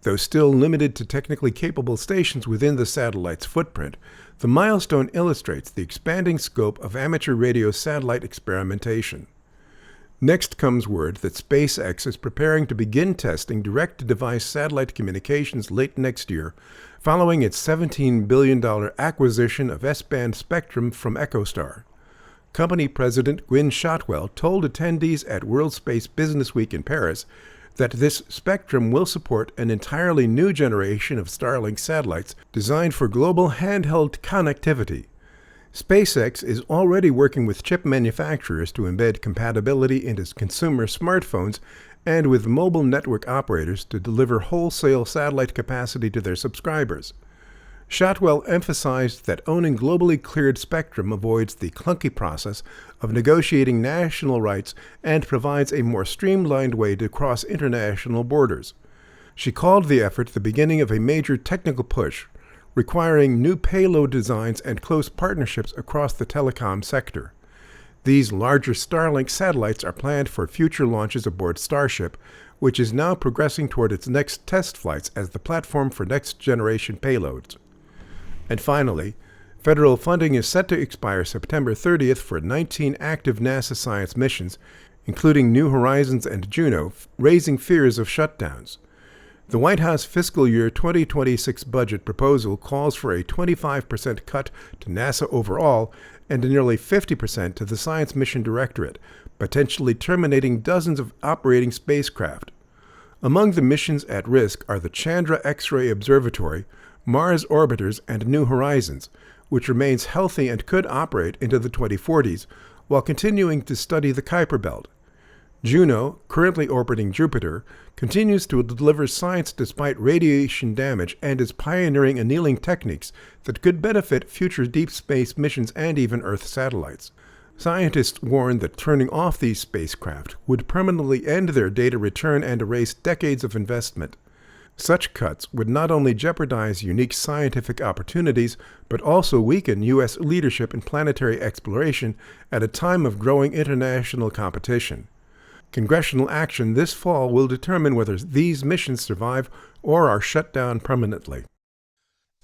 Though still limited to technically capable stations within the satellite's footprint, the milestone illustrates the expanding scope of amateur radio satellite experimentation. Next comes word that SpaceX is preparing to begin testing direct-to-device satellite communications late next year, following its $17 billion acquisition of S-band spectrum from EchoStar. Company president Gwynne Shotwell told attendees at World Space Business Week in Paris that this spectrum will support an entirely new generation of Starlink satellites designed for global handheld connectivity. SpaceX is already working with chip manufacturers to embed compatibility into consumer smartphones and with mobile network operators to deliver wholesale satellite capacity to their subscribers. Shotwell emphasized that owning globally cleared spectrum avoids the clunky process of negotiating national rights and provides a more streamlined way to cross international borders. She called the effort the beginning of a major technical push, requiring new payload designs and close partnerships across the telecom sector. These larger Starlink satellites are planned for future launches aboard Starship, which is now progressing toward its next test flights as the platform for next-generation payloads. And finally, federal funding is set to expire September 30th for 19 active NASA science missions, including New Horizons and Juno, raising fears of shutdowns. The White House fiscal year 2026 budget proposal calls for a 25% cut to NASA overall and a nearly 50% to the Science Mission Directorate, potentially terminating dozens of operating spacecraft. Among the missions at risk are the Chandra X-ray Observatory, Mars Orbiters, and New Horizons, which remains healthy and could operate into the 2040s, while continuing to study the Kuiper Belt. Juno, currently orbiting Jupiter, continues to deliver science despite radiation damage and is pioneering annealing techniques that could benefit future deep space missions and even Earth satellites. Scientists warn that turning off these spacecraft would permanently end their data return and erase decades of investment. Such cuts would not only jeopardize unique scientific opportunities, but also weaken U.S. leadership in planetary exploration at a time of growing international competition. Congressional action this fall will determine whether these missions survive or are shut down permanently.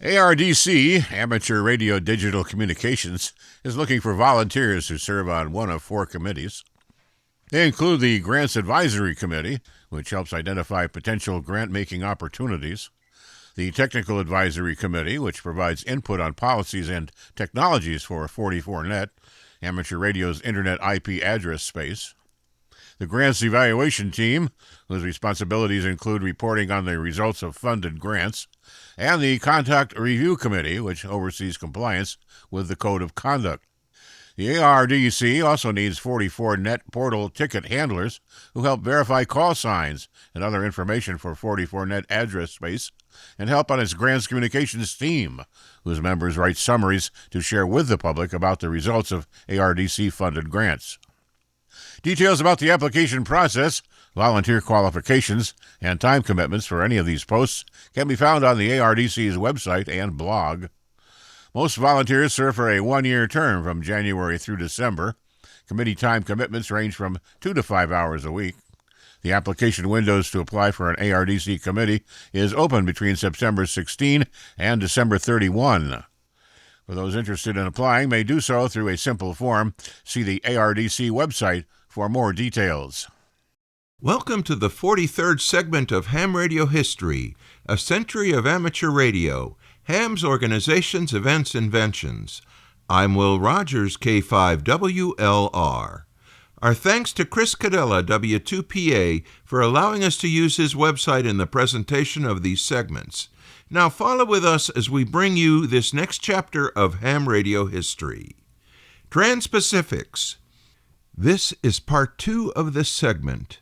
ARDC, Amateur Radio Digital Communications, is looking for volunteers to serve on one of 4 committees. They include the Grants Advisory Committee, which helps identify potential grant-making opportunities, the Technical Advisory Committee, which provides input on policies and technologies for 44Net, amateur radio's Internet IP address space, the Grants Evaluation Team, whose responsibilities include reporting on the results of funded grants, and the Contact Review Committee, which oversees compliance with the Code of Conduct. The ARDC also needs 44Net portal ticket handlers who help verify call signs and other information for 44Net address space, and help on its grants communications team, whose members write summaries to share with the public about the results of ARDC-funded grants. Details about the application process, volunteer qualifications, and time commitments for any of these posts can be found on the ARDC's website and blog. Most volunteers serve for a 1-year term from January through December. Committee time commitments range from 2 to 5 hours a week. The application windows to apply for an ARDC committee is open between September 16 and December 31. For those interested in applying may do so through a simple form. See the ARDC website for more details. Welcome to the 43rd segment of Ham Radio History, a century of amateur radio, Ham's organizations, events, inventions. I'm Will Rogers, K5WLR. Our thanks to Chris Cadella, W2PA, for allowing us to use his website in the presentation of these segments. Now follow with us as we bring you this next chapter of Ham Radio History. Trans-Pacifics. This is part 2 of this segment.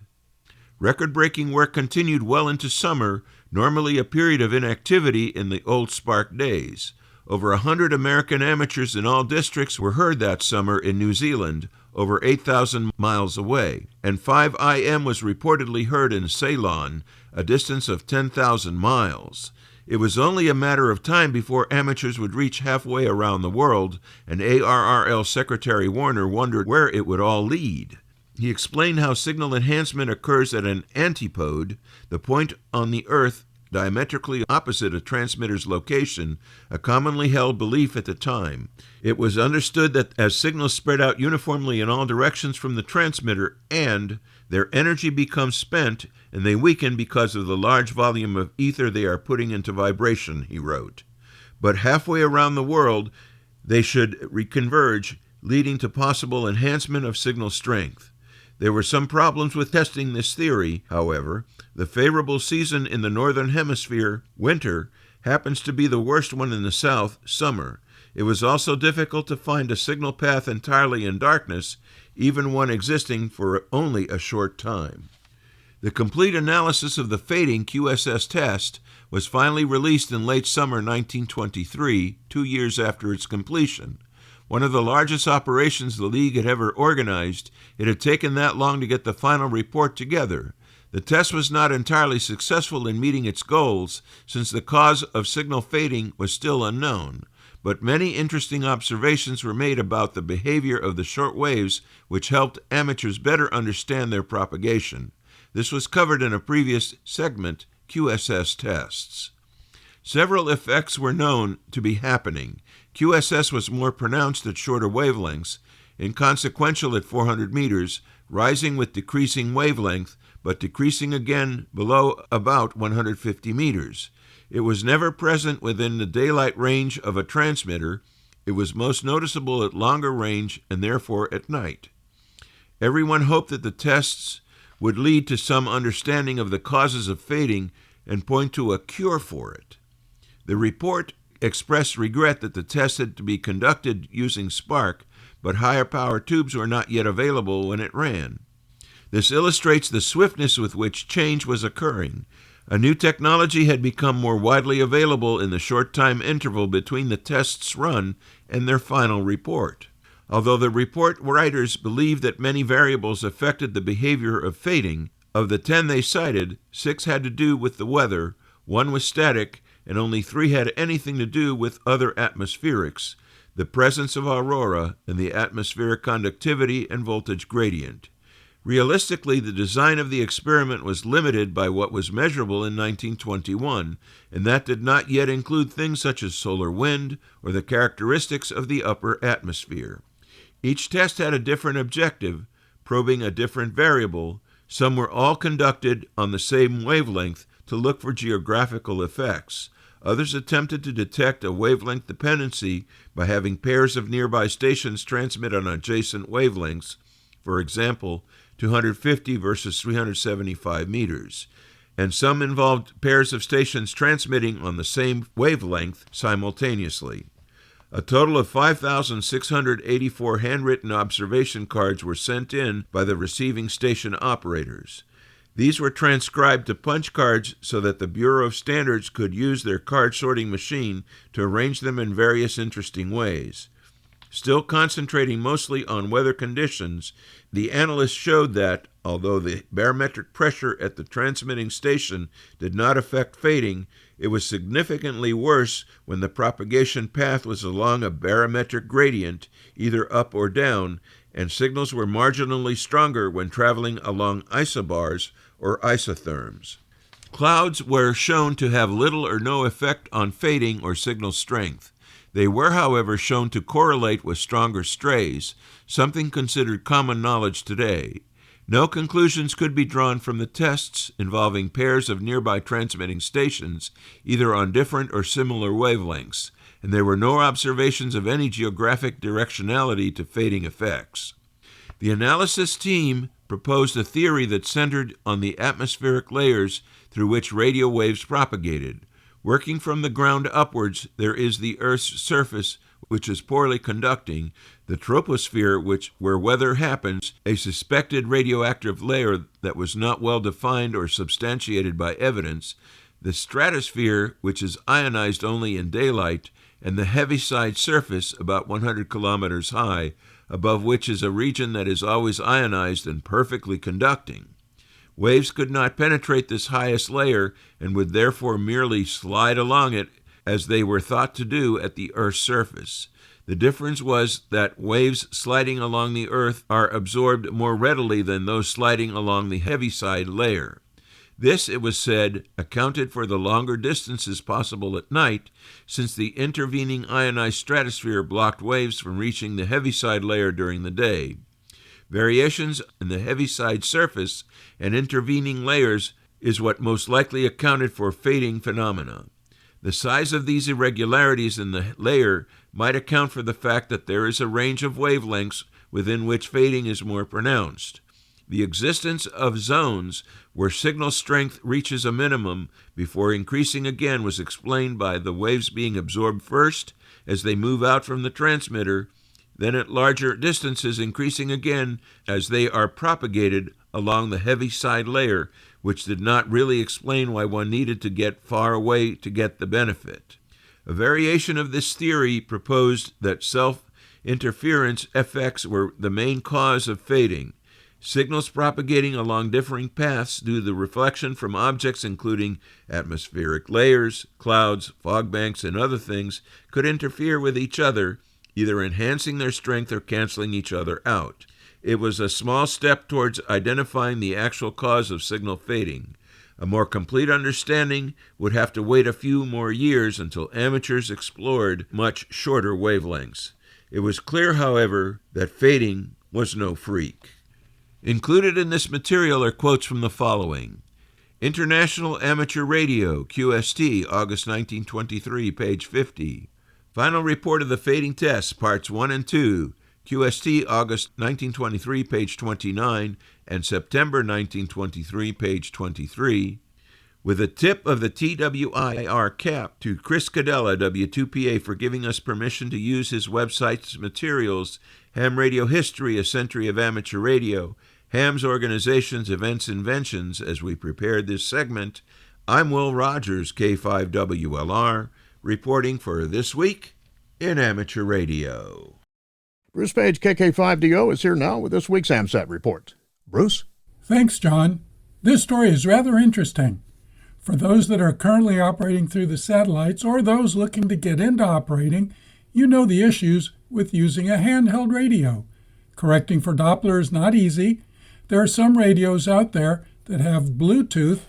Record-breaking work continued well into summer, normally a period of inactivity in the old Spark days. Over 100 American amateurs in all districts were heard that summer in New Zealand, over 8,000 miles away, and 5 IM was reportedly heard in Ceylon, a distance of 10,000 miles. It was only a matter of time before amateurs would reach halfway around the world, and ARRL Secretary Warner wondered where it would all lead. He explained how signal enhancement occurs at an antipode, the point on the Earth diametrically opposite a transmitter's location, a commonly held belief at the time. It was understood that as signals spread out uniformly in all directions from the transmitter and their energy becomes spent and they weaken because of the large volume of ether they are putting into vibration, he wrote. But halfway around the world, they should reconverge, leading to possible enhancement of signal strength. There were some problems with testing this theory, however. The favorable season in the northern hemisphere, winter, happens to be the worst one in the south, summer. It was also difficult to find a signal path entirely in darkness, even one existing for only a short time. The complete analysis of the fading QSS test was finally released in late summer 1923, 2 years after its completion. One of the largest operations the League had ever organized, it had taken that long to get the final report together. The test was not entirely successful in meeting its goals, since the cause of signal fading was still unknown, but many interesting observations were made about the behavior of the short waves, which helped amateurs better understand their propagation. This was covered in a previous segment, QSS tests. Several effects were known to be happening. QSS was more pronounced at shorter wavelengths, inconsequential at 400 meters, rising with decreasing wavelength, but decreasing again below about 150 meters. It was never present within the daylight range of a transmitter. It was most noticeable at longer range and therefore at night. Everyone hoped that the tests would lead to some understanding of the causes of fading and point to a cure for it. The report expressed regret that the test had to be conducted using spark, but higher power tubes were not yet available when it ran. This illustrates the swiftness with which change was occurring. A new technology had become more widely available in the short time interval between the tests run and their final report. Although the report writers believed that many variables affected the behavior of fading, of the 10 they cited, 6 had to do with the weather, 1 was static, and only 3 had anything to do with other atmospherics, the presence of aurora, and the atmospheric conductivity and voltage gradient. Realistically, the design of the experiment was limited by what was measurable in 1921, and that did not yet include things such as solar wind or the characteristics of the upper atmosphere. Each test had a different objective, probing a different variable. Some were all conducted on the same wavelength to look for geographical effects. Others attempted to detect a wavelength dependency by having pairs of nearby stations transmit on adjacent wavelengths, for example, 250 versus 375 meters, and some involved pairs of stations transmitting on the same wavelength simultaneously. A total of 5,684 handwritten observation cards were sent in by the receiving station operators. These were transcribed to punch cards so that the Bureau of Standards could use their card sorting machine to arrange them in various interesting ways. Still concentrating mostly on weather conditions, the analysts showed that, although the barometric pressure at the transmitting station did not affect fading, it was significantly worse when the propagation path was along a barometric gradient, either up or down, and signals were marginally stronger when traveling along isobars or isotherms. Clouds were shown to have little or no effect on fading or signal strength. They were, however, shown to correlate with stronger strays, something considered common knowledge today. No conclusions could be drawn from the tests involving pairs of nearby transmitting stations, either on different or similar wavelengths, and there were no observations of any geographic directionality to fading effects. The analysis team proposed a theory that centered on the atmospheric layers through which radio waves propagated. Working from the ground upwards, there is the Earth's surface, which is poorly conducting, the troposphere, where weather happens, a suspected radioactive layer that was not well defined or substantiated by evidence, the stratosphere, which is ionized only in daylight, and the heaviside surface, about 100 kilometers high, above which is a region that is always ionized and perfectly conducting. Waves could not penetrate this highest layer and would therefore merely slide along it as they were thought to do at the Earth's surface. The difference was that waves sliding along the Earth are absorbed more readily than those sliding along the heaviside layer. This, it was said, accounted for the longer distances possible at night, since the intervening ionized stratosphere blocked waves from reaching the heaviside layer during the day. Variations in the heaviside surface and intervening layers is what most likely accounted for fading phenomena. The size of these irregularities in the layer might account for the fact that there is a range of wavelengths within which fading is more pronounced. The existence of zones where signal strength reaches a minimum before increasing again was explained by the waves being absorbed first as they move out from the transmitter, then at larger distances increasing again as they are propagated along the heaviside layer, which did not really explain why one needed to get far away to get the benefit. A variation of this theory proposed that self-interference effects were the main cause of fading. signals propagating along differing paths due to the reflection from objects including atmospheric layers, clouds, fog banks, and other things could interfere with each other, either enhancing their strength or canceling each other out. It was a small step towards identifying the actual cause of signal fading. A more complete understanding would have to wait a few more years until amateurs explored much shorter wavelengths. It was clear, however, that fading was no freak. Included in this material are quotes from the following: International Amateur Radio, QST, August 1923, page 50. Final Report of the Fading Tests, Parts 1 and 2, QST, August 1923, page 29, and September 1923, page 23, with a tip of the TWIR cap to Chris Cadella, W2PA, for giving us permission to use his website's materials, Ham Radio History, A Century of Amateur Radio, Ham's Organizations, Events, Inventions, as we prepared this segment. I'm Will Rogers, K5WLR, reporting for This Week in Amateur Radio. Bruce Page, KK5DO, is here now with this week's AMSAT report. Bruce? Thanks, John. This story is rather interesting. For those that are currently operating through the satellites or those looking to get into operating, you know the issues with using a handheld radio. Correcting for Doppler is not easy. There are some radios out there that have Bluetooth,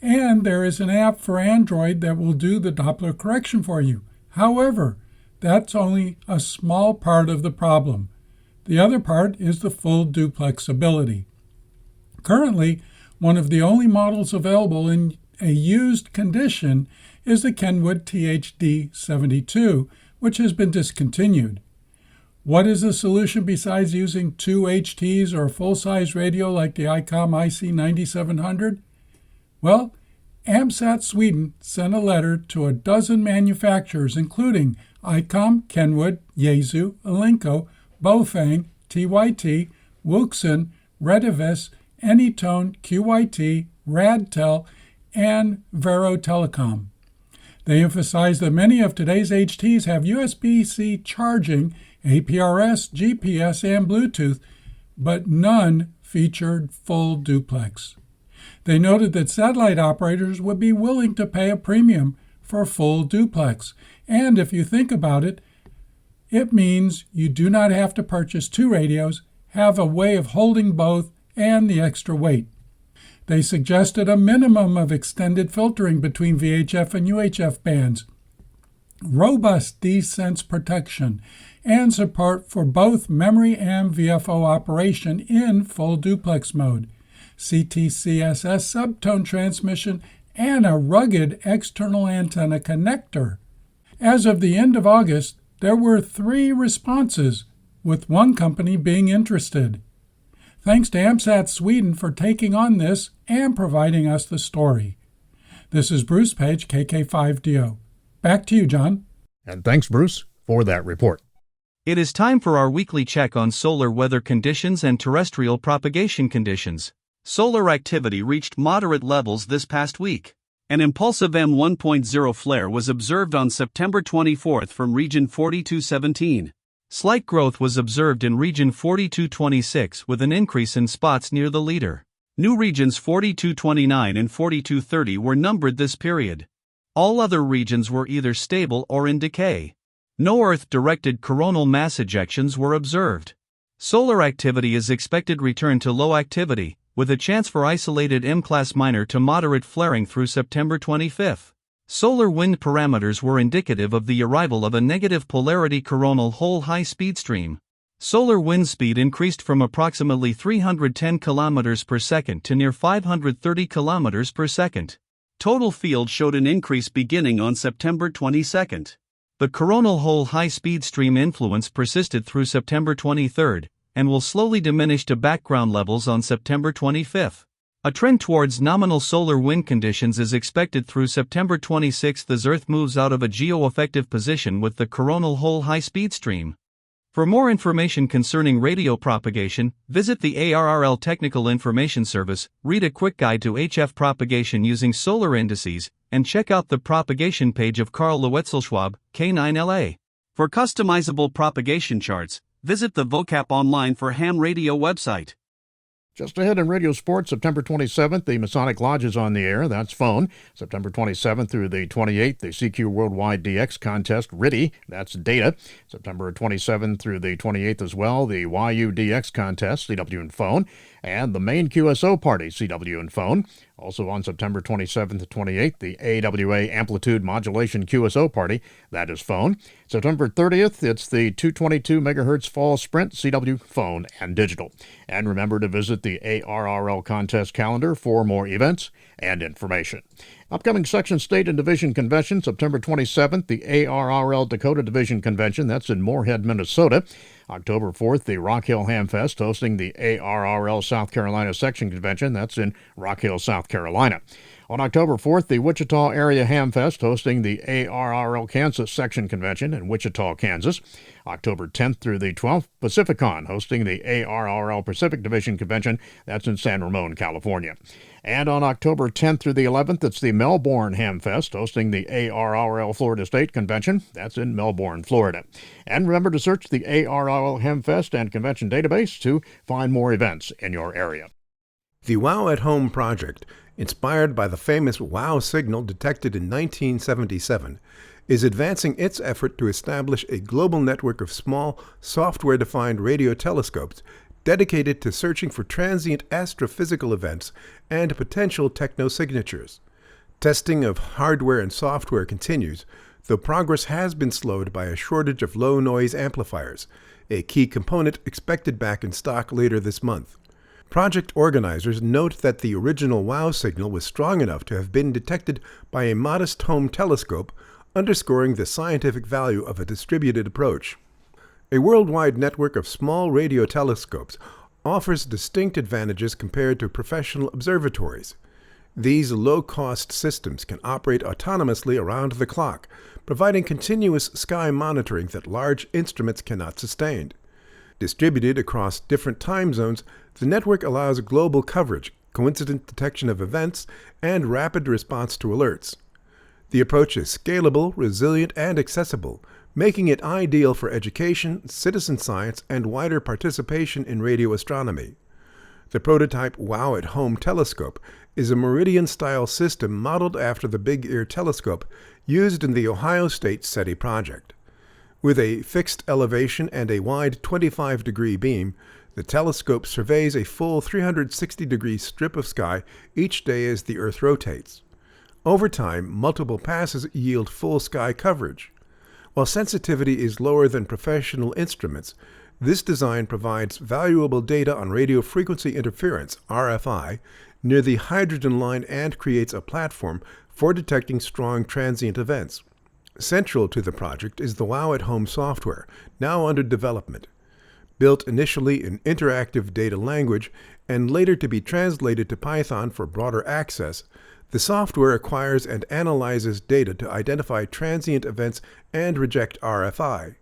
and there is an app for Android that will do the Doppler correction for you. However, that's only a small part of the problem. The other part is the full duplex ability. Currently, one of the only models available in a used condition is the Kenwood THD-72, which has been discontinued. What is the solution besides using two HTs or a full-size radio like the ICOM IC9700? Well, AMSAT Sweden sent a letter to a dozen manufacturers, including ICOM, Kenwood, Yaesu, Elenco, Bofang, TYT, Wuxen, Redivis, Anytone, QYT, Radtel, and Vero Telecom. They emphasize that many of today's HTs have USB-C charging, APRS, GPS, and Bluetooth, but none featured full duplex. They noted that satellite operators would be willing to pay a premium for full duplex, and if you think about it, it means you do not have to purchase two radios, have a way of holding both, and the extra weight. They suggested a minimum of extended filtering between VHF and UHF bands, robust D-Sense protection, and support for both memory and VFO operation in full duplex mode, CTCSS subtone transmission, and a rugged external antenna connector. As of the end of August, there were 3 responses, with one company being interested. Thanks to AMSAT Sweden for taking on this and providing us the story. This is Bruce Page, KK5DO. Back to you, John. And thanks, Bruce, for that report. It is time for our weekly check on solar weather conditions and terrestrial propagation conditions. Solar activity reached moderate levels this past week. An impulsive M1.0 flare was observed on September 24 from region 4217. Slight growth was observed in region 4226 with an increase in spots near the leader. New regions 4229 and 4230 were numbered this period. All other regions were either stable or in decay. No Earth-directed coronal mass ejections were observed. Solar activity is expected return to low activity, with a chance for isolated M-class minor to moderate flaring through September 25. Solar wind parameters were indicative of the arrival of a negative polarity coronal whole high-speed stream. Solar wind speed increased from approximately 310 km per second to near 530 km per second. Total field showed an increase beginning on September 22. The coronal whole high-speed stream influence persisted through September 23 and will slowly diminish to background levels on September 25. A trend towards nominal solar wind conditions is expected through September 26 as Earth moves out of a geo-effective position with the coronal whole high-speed stream. For more information concerning radio propagation, visit the ARRL Technical Information Service, read a quick guide to HF propagation using solar indices, and check out the propagation page of Karl Lewetzelschwab, K9LA. For customizable propagation charts, visit the vocap online for Ham Radio website. Just ahead in radio sports, September 27th, the Masonic Lodge is on the air. That's phone. September 27th through the 28th, the CQ Worldwide DX Contest, RTTY. That's data. September 27th through the 28th as well, the YU DX Contest, CW and phone. And the main QSO party, CW and phone. Also on September 27th to 28th, the AWA Amplitude Modulation QSO party, that is phone. September 30th, it's the 222 MHz Fall Sprint, CW, phone, and digital. And remember to visit the ARRL contest calendar for more events and information. Upcoming Section, State, and Division Convention, September 27th, the ARRL Dakota Division Convention, that's in Moorhead, Minnesota. October 4th, the Rock Hill Hamfest, hosting the ARRL South Carolina Section Convention, that's in Rock Hill, South Carolina. On October 4th, the Wichita Area Hamfest, hosting the ARRL Kansas Section Convention in Wichita, Kansas. October 10th through the 12th, Pacificon, hosting the ARRL Pacific Division Convention, that's in San Ramon, California. And on October 10th through the 11th, it's the Melbourne Hamfest, hosting the ARRL Florida State Convention, that's in Melbourne, Florida. And remember to search the ARRL Hamfest and Convention database to find more events in your area. The WOW at Home project, inspired by the famous WOW signal detected in 1977, is advancing its effort to establish a global network of small, software-defined radio telescopes dedicated to searching for transient astrophysical events and potential technosignatures. Testing of hardware and software continues, though progress has been slowed by a shortage of low-noise amplifiers, a key component expected back in stock later this month. Project organizers note that the original WOW signal was strong enough to have been detected by a modest home telescope, underscoring the scientific value of a distributed approach. A worldwide network of small radio telescopes offers distinct advantages compared to professional observatories. These low-cost systems can operate autonomously around the clock, providing continuous sky monitoring that large instruments cannot sustain. Distributed across different time zones, the network allows global coverage, coincident detection of events, and rapid response to alerts. The approach is scalable, resilient, and accessible, making it ideal for education, citizen science, and wider participation in radio astronomy. The prototype WOW at Home telescope is a Meridian-style system modeled after the Big Ear telescope used in the Ohio State SETI project. With a fixed elevation and a wide 25-degree beam, the telescope surveys a full 360-degree strip of sky each day as the Earth rotates. Over time, multiple passes yield full sky coverage. While sensitivity is lower than professional instruments, this design provides valuable data on radio frequency interference, RFI, near the hydrogen line and creates a platform for detecting strong transient events. Central to the project is the WOW at Home software, now under development. Built initially in interactive data language and later to be translated to Python for broader access, the software acquires and analyzes data to identify transient events and reject RFI.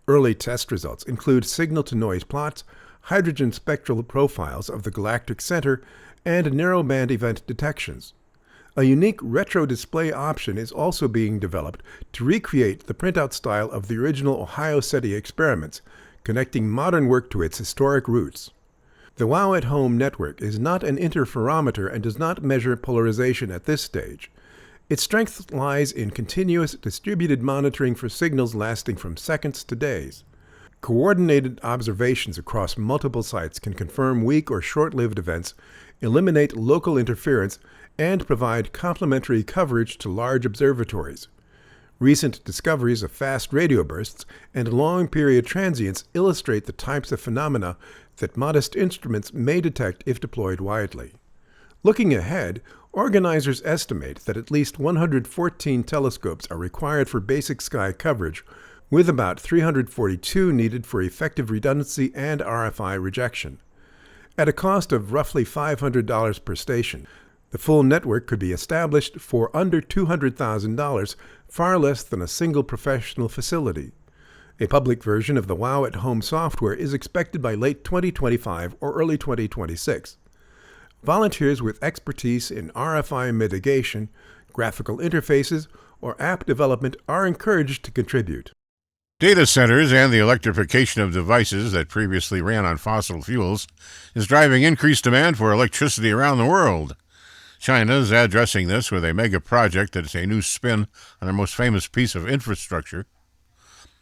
Early test results include signal-to-noise plots, hydrogen spectral profiles of the galactic center, and narrowband event detections. A unique retro display option is also being developed to recreate the printout style of the original Ohio SETI experiments, connecting modern work to its historic roots. The WOW at Home network is not an interferometer and does not measure polarization at this stage. Its strength lies in continuous distributed monitoring for signals lasting from seconds to days. Coordinated observations across multiple sites can confirm weak or short-lived events, eliminate local interference, and provide complementary coverage to large observatories. Recent discoveries of fast radio bursts and long-period transients illustrate the types of phenomena that modest instruments may detect if deployed widely. Looking ahead, organizers estimate that at least 114 telescopes are required for basic sky coverage, with about 342 needed for effective redundancy and RFI rejection. At a cost of roughly $500 per station, the full network could be established for under $200,000, far less than a single professional facility. A public version of the WOW at Home software is expected by late 2025 or early 2026. Volunteers with expertise in RFI mitigation, graphical interfaces, or app development are encouraged to contribute. Data centers and the electrification of devices that previously ran on fossil fuels is driving increased demand for electricity around the world. China is addressing this with a mega project that is a new spin on their most famous piece of infrastructure.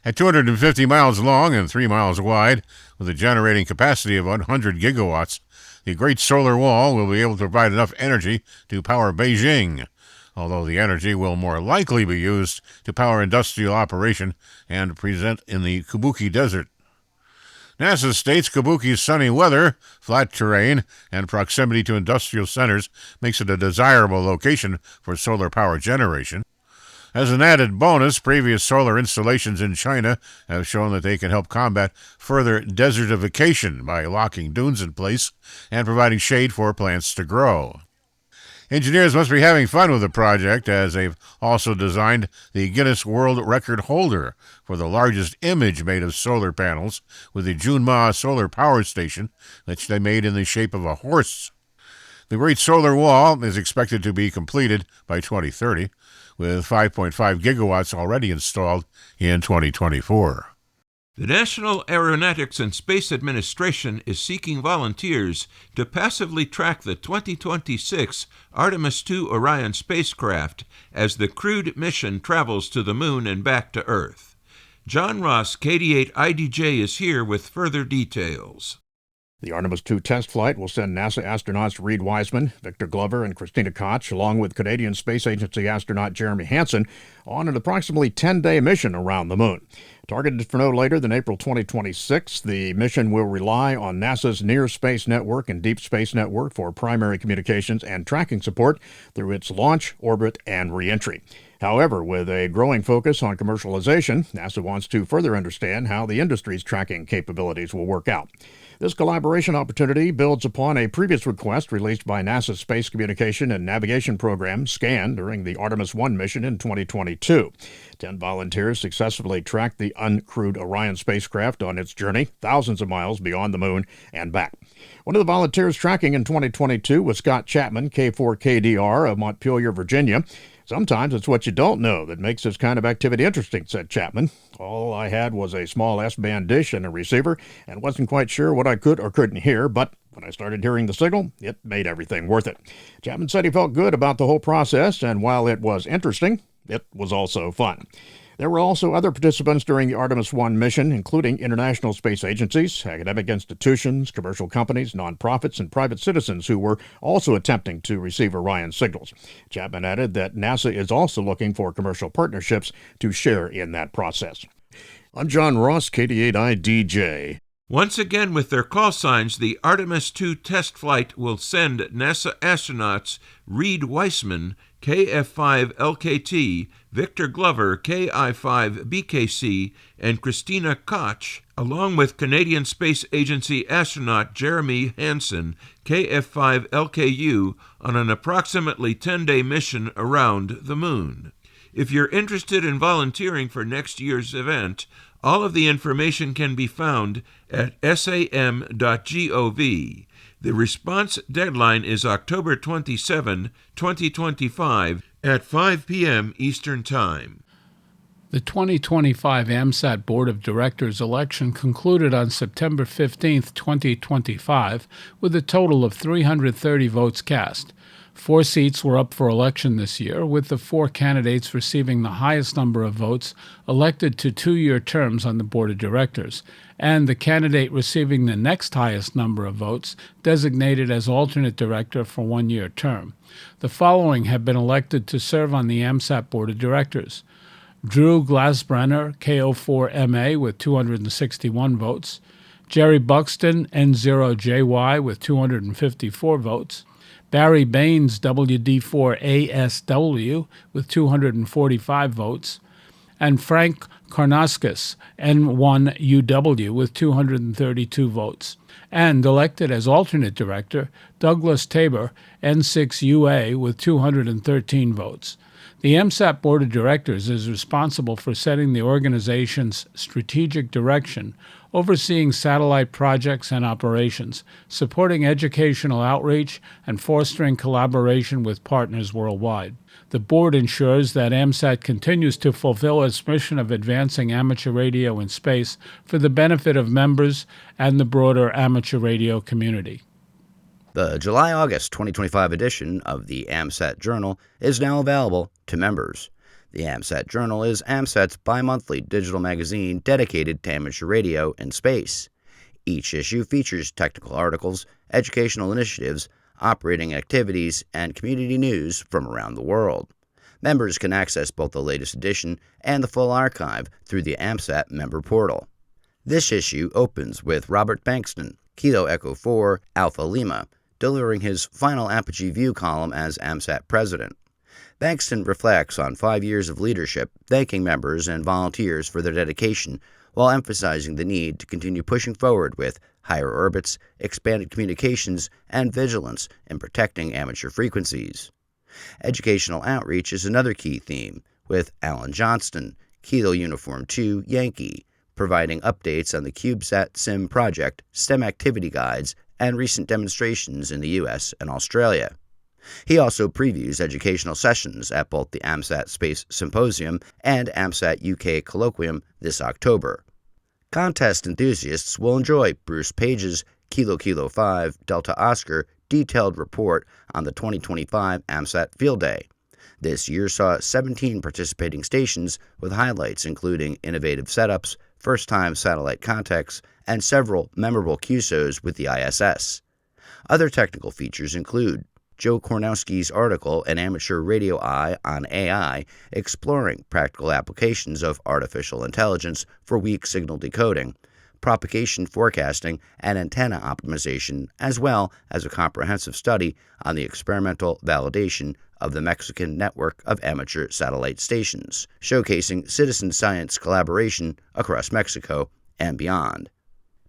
At 250 miles long and 3 miles wide, with a generating capacity of 100 gigawatts, the Great Solar Wall will be able to provide enough energy to power Beijing, although the energy will more likely be used to power industrial operation and present in the Kabuki Desert. NASA states Kabuki's sunny weather, flat terrain, and proximity to industrial centers makes it a desirable location for solar power generation. As an added bonus, previous solar installations in China have shown that they can help combat further desertification by locking dunes in place and providing shade for plants to grow. Engineers must be having fun with the project, as they've also designed the Guinness World Record holder for the largest image made of solar panels with the Junma Solar Power Station, which they made in the shape of a horse. The Great Solar Wall is expected to be completed by 2030, with 5.5 gigawatts already installed in 2024. The National Aeronautics and Space Administration is seeking volunteers to passively track the 2026 Artemis II Orion spacecraft as the crewed mission travels to the Moon and back to Earth. John Ross, KD8IDJ, is here with further details. The Artemis II test flight will send NASA astronauts Reed Wiseman, Victor Glover, and Christina Koch, along with Canadian Space Agency astronaut Jeremy Hansen, on an approximately 10-day mission around the Moon. Targeted for no later than April 2026, the mission will rely on NASA's Near Space Network and Deep Space Network for primary communications and tracking support through its launch, orbit, and reentry. However, with a growing focus on commercialization, NASA wants to further understand how the industry's tracking capabilities will work out. This collaboration opportunity builds upon a previous request released by NASA's Space Communication and Navigation Program, SCAN, during the Artemis I mission in 2022. 10 volunteers successfully tracked the uncrewed Orion spacecraft on its journey thousands of miles beyond the Moon and back. One of the volunteers tracking in 2022 was Scott Chapman, K4KDR of Montpelier, Virginia. Sometimes it's what you don't know that makes this kind of activity interesting, said Chapman. All I had was a small S-band dish and a receiver, and wasn't quite sure what I could or couldn't hear, but when I started hearing the signal, it made everything worth it. Chapman said he felt good about the whole process, and while it was interesting, it was also fun. There were also other participants during the Artemis I mission, including international space agencies, academic institutions, commercial companies, nonprofits, and private citizens who were also attempting to receive Orion signals. Chapman added that NASA is also looking for commercial partnerships to share in that process. I'm John Ross, KD8IDJ. Once again, with their call signs, the Artemis II test flight will send NASA astronauts Reed Wiseman, KF5LKT, Victor Glover, KI5BKC, and Christina Koch, along with Canadian Space Agency astronaut Jeremy Hansen, KF5LKU, on an approximately 10-day mission around the Moon. If you're interested in volunteering for next year's event, all of the information can be found at sam.gov. The response deadline is October 27, 2025 at 5 p.m. Eastern Time. The 2025 AMSAT Board of Directors election concluded on September 15, 2025, with a total of 330 votes cast. 4 seats were up for election this year, with the 4 candidates receiving the highest number of votes elected to 2-year terms on the Board of Directors, and the candidate receiving the next highest number of votes designated as alternate director for 1-year term. The following have been elected to serve on the AMSAT Board of Directors: Drew Glassbrenner, KO4MA, with 261 votes, Jerry Buxton, N0JY, with 254 votes, Barry Baines, WD4ASW, with 245 votes, and Frank Karnauskas, N1UW, with 232 votes. And elected as alternate director, Douglas Tabor, N6UA, with 213 votes. The AMSAT Board of Directors is responsible for setting the organization's strategic direction, overseeing satellite projects and operations, supporting educational outreach, and fostering collaboration with partners worldwide. The board ensures that AMSAT continues to fulfill its mission of advancing amateur radio in space for the benefit of members and the broader amateur radio community. The July-August 2025 edition of the AMSAT Journal is now available to members. The AMSAT Journal is AMSAT's bi-monthly digital magazine dedicated to amateur radio and space. Each issue features technical articles, educational initiatives, operating activities, and community news from around the world. Members can access both the latest edition and the full archive through the AMSAT member portal. This issue opens with Robert Bankston, Kilo Echo 4, Alpha Lima, delivering his final Apogee View column as AMSAT president. Bankston reflects on 5 years of leadership, thanking members and volunteers for their dedication, while emphasizing the need to continue pushing forward with higher orbits, expanded communications, and vigilance in protecting amateur frequencies. Educational outreach is another key theme, with Alan Johnston, Kilo Uniform 2 Yankee, providing updates on the CubeSat-SM project, STEM activity guides, and recent demonstrations in the U.S. and Australia. He also previews educational sessions at both the AMSAT Space Symposium and AMSAT UK Colloquium this October. Contest enthusiasts will enjoy Bruce Page's Kilo Kilo 5 Delta Oscar detailed report on the 2025 AMSAT Field Day. This year saw 17 participating stations with highlights including innovative setups, first-time satellite contacts, and several memorable QSOs with the ISS. Other technical features include Joe Kornowski's article, An Amateur Radio Eye on AI, exploring practical applications of artificial intelligence for weak signal decoding, propagation forecasting, and antenna optimization, as well as a comprehensive study on the experimental validation of the Mexican network of amateur satellite stations, showcasing citizen science collaboration across Mexico and beyond.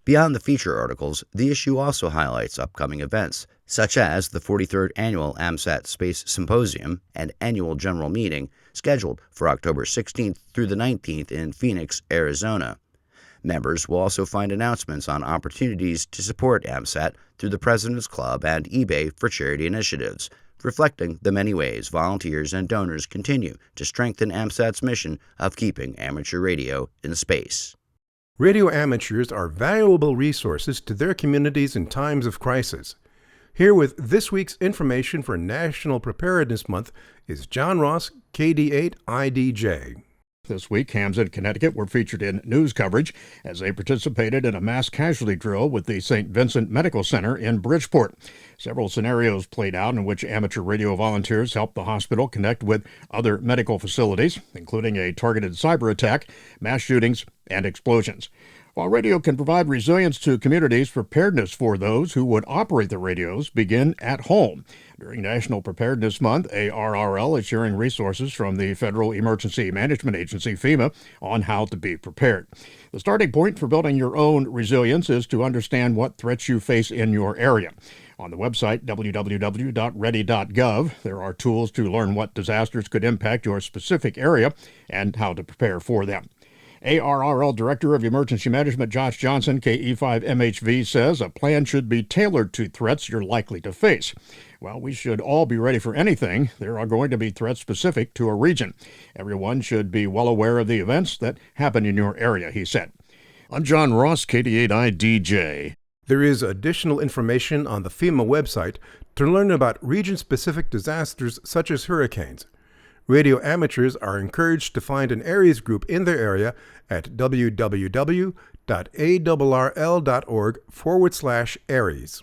Beyond the feature articles, the issue also highlights upcoming events, such as the 43rd Annual AMSAT Space Symposium and Annual General Meeting, scheduled for October 16th through the 19th in Phoenix, Arizona. Members will also find announcements on opportunities to support AMSAT through the President's Club and eBay for charity initiatives, reflecting the many ways volunteers and donors continue to strengthen AMSAT's mission of keeping amateur radio in space. Radio amateurs are valuable resources to their communities in times of crisis. Here with this week's information for National Preparedness Month is John Ross, KD8IDJ. This week, hams in Connecticut were featured in news coverage as they participated in a mass casualty drill with the St. Vincent Medical Center in Bridgeport. Several scenarios played out in which amateur radio volunteers helped the hospital connect with other medical facilities, including a targeted cyber attack, mass shootings, and explosions. While radio can provide resilience to communities, preparedness for those who would operate the radios begin at home. During National Preparedness Month, ARRL is sharing resources from the Federal Emergency Management Agency, FEMA, on how to be prepared. The starting point for building your own resilience is to understand what threats you face in your area. On the website, www.ready.gov, there are tools to learn what disasters could impact your specific area and how to prepare for them. ARRL Director of Emergency Management Josh Johnson, KE5MHV, says a plan should be tailored to threats you're likely to face. While we should all be ready for anything, there are going to be threats specific to a region. Everyone should be well aware of the events that happen in your area, he said. I'm John Ross, KD8IDJ. There is additional information on the FEMA website to learn about region-specific disasters such as hurricanes. Radio amateurs are encouraged to find an Aries group in their area at www.arrl.org/Aries.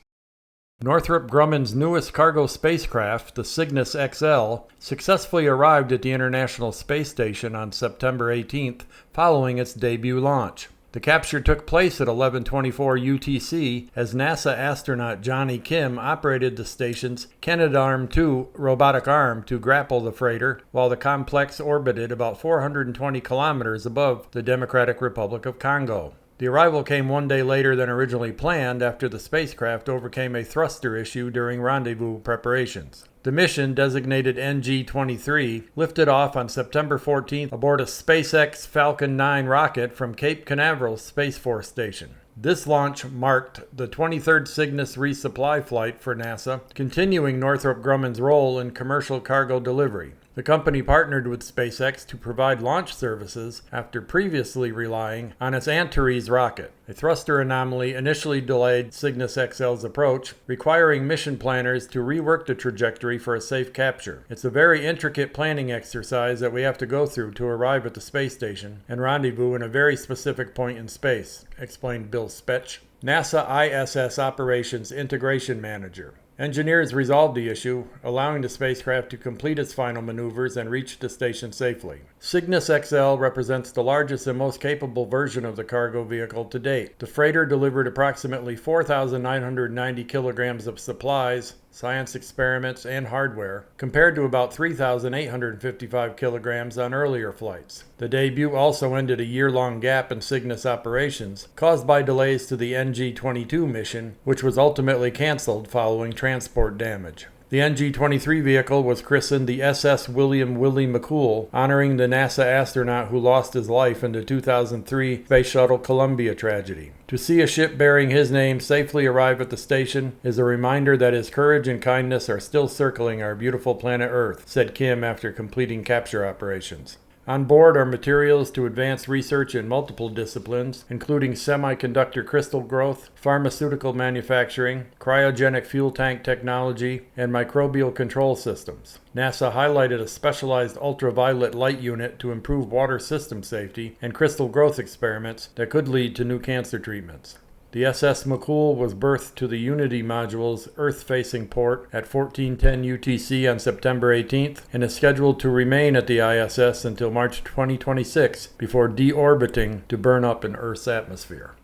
Northrop Grumman's newest cargo spacecraft, the Cygnus XL, successfully arrived at the International Space Station on September 18th following its debut launch. The capture took place at 11:24 UTC as NASA astronaut Johnny Kim operated the station's Canadarm2 robotic arm to grapple the freighter, while the complex orbited about 420 kilometers above the Democratic Republic of Congo. The arrival came 1 day later than originally planned after the spacecraft overcame a thruster issue during rendezvous preparations. The mission, designated NG-23, lifted off on September 14th aboard a SpaceX Falcon 9 rocket from Cape Canaveral Space Force Station. This launch marked the 23rd Cygnus resupply flight for NASA, continuing Northrop Grumman's role in commercial cargo delivery. The company partnered with SpaceX to provide launch services after previously relying on its Antares rocket. A thruster anomaly initially delayed Cygnus XL's approach, requiring mission planners to rework the trajectory for a safe capture. It's a very intricate planning exercise that we have to go through to arrive at the space station and rendezvous in a very specific point in space, explained Bill Spetch, NASA ISS Operations Integration Manager. Engineers resolved the issue, allowing the spacecraft to complete its final maneuvers and reach the station safely. Cygnus XL represents the largest and most capable version of the cargo vehicle to date. The freighter delivered approximately 4,990 kilograms of supplies, science experiments, and hardware, compared to about 3,855 kilograms on earlier flights. The debut also ended a year-long gap in Cygnus operations, caused by delays to the NG-22 mission, which was ultimately canceled following transport damage. The NG-23 vehicle was christened the SS William Willie McCool, honoring the NASA astronaut who lost his life in the 2003 Space Shuttle Columbia tragedy. To see a ship bearing his name safely arrive at the station is a reminder that his courage and kindness are still circling our beautiful planet Earth, said Kim after completing capture operations. On board are materials to advance research in multiple disciplines, including semiconductor crystal growth, pharmaceutical manufacturing, cryogenic fuel tank technology, and microbial control systems. NASA highlighted a specialized ultraviolet light unit to improve water system safety and crystal growth experiments that could lead to new cancer treatments. The SS McCool was berthed to the Unity module's Earth-facing port at 1410 UTC on September 18th and is scheduled to remain at the ISS until March 2026 before deorbiting to burn up in Earth's atmosphere.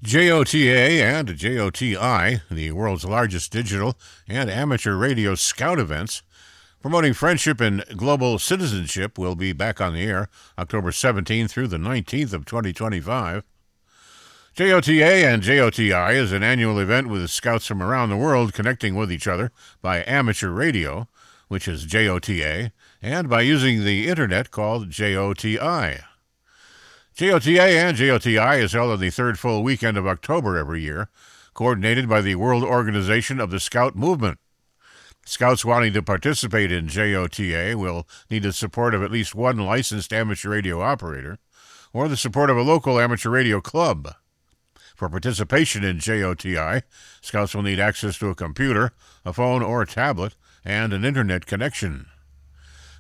JOTA and JOTI, the world's largest digital and amateur radio scout events, promoting friendship and global citizenship, will be back on the air October 17th through the 19th of 2025. JOTA and JOTI is an annual event with scouts from around the world connecting with each other by amateur radio, which is JOTA, and by using the internet called JOTI. JOTA and JOTI is held on the third full weekend of October every year, coordinated by the World Organization of the Scout Movement. Scouts wanting to participate in JOTA will need the support of at least one licensed amateur radio operator, or the support of a local amateur radio club. For participation in JOTI, Scouts will need access to a computer, a phone or a tablet, and an internet connection.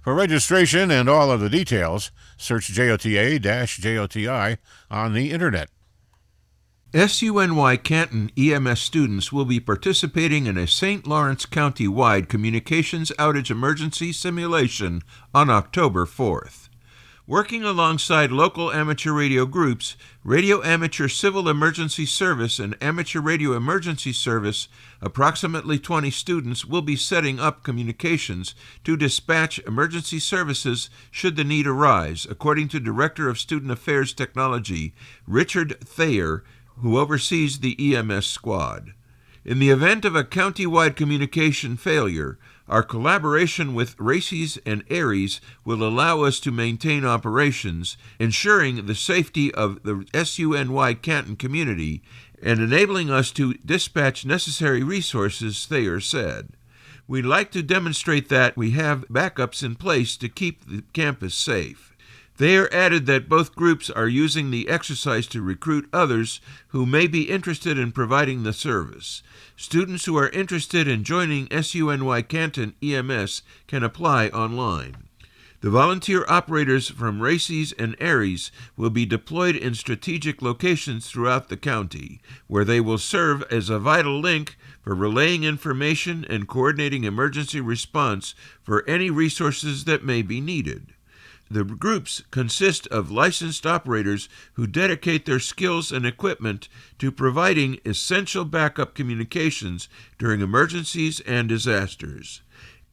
For registration and all of the details, search JOTA-JOTI on the internet. SUNY Canton EMS students will be participating in a St. Lawrence County-wide communications outage emergency simulation on October 4th. Working alongside local amateur radio groups, Radio Amateur Civil Emergency Service and Amateur Radio Emergency Service, approximately 20 students will be setting up communications to dispatch emergency services should the need arise, according to Director of Student Affairs Technology, Richard Thayer, who oversees the EMS squad. In the event of a county-wide communication failure, our collaboration with RACES and ARES will allow us to maintain operations, ensuring the safety of the SUNY Canton community and enabling us to dispatch necessary resources, Thayer said. We'd like to demonstrate that we have backups in place to keep the campus safe. Thayer added that both groups are using the exercise to recruit others who may be interested in providing the service. Students who are interested in joining SUNY Canton EMS can apply online. The volunteer operators from RACES and ARES will be deployed in strategic locations throughout the county, where they will serve as a vital link for relaying information and coordinating emergency response for any resources that may be needed. The groups consist of licensed operators who dedicate their skills and equipment to providing essential backup communications during emergencies and disasters.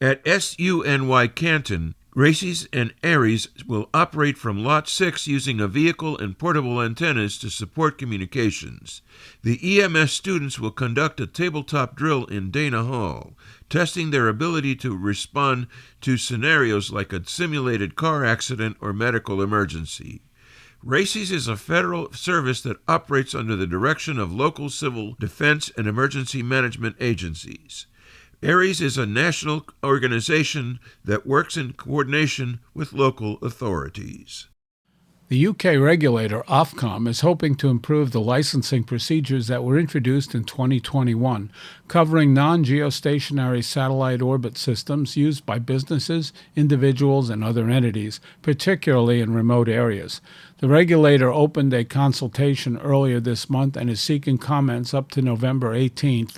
At SUNY Canton, Races and Aries will operate from Lot 6 using a vehicle and portable antennas to support communications. The EMS students will conduct a tabletop drill in Dana Hall, testing their ability to respond to scenarios like a simulated car accident or medical emergency. RACES is a federal service that operates under the direction of local civil defense and emergency management agencies. ARES is a national organization that works in coordination with local authorities. The UK regulator Ofcom is hoping to improve the licensing procedures that were introduced in 2021, covering non-geostationary satellite orbit systems used by businesses, individuals, and other entities, particularly in remote areas. The regulator opened a consultation earlier this month and is seeking comments up to November 18,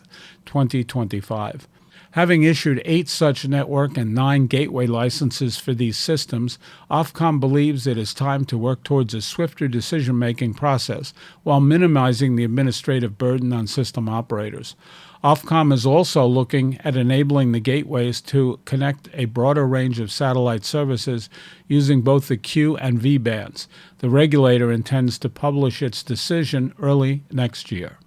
2025. Having issued 8 such network and 9 gateway licenses for these systems, Ofcom believes it is time to work towards a swifter decision-making process while minimizing the administrative burden on system operators. Ofcom is also looking at enabling the gateways to connect a broader range of satellite services using both the Q and V bands. The regulator intends to publish its decision early next year.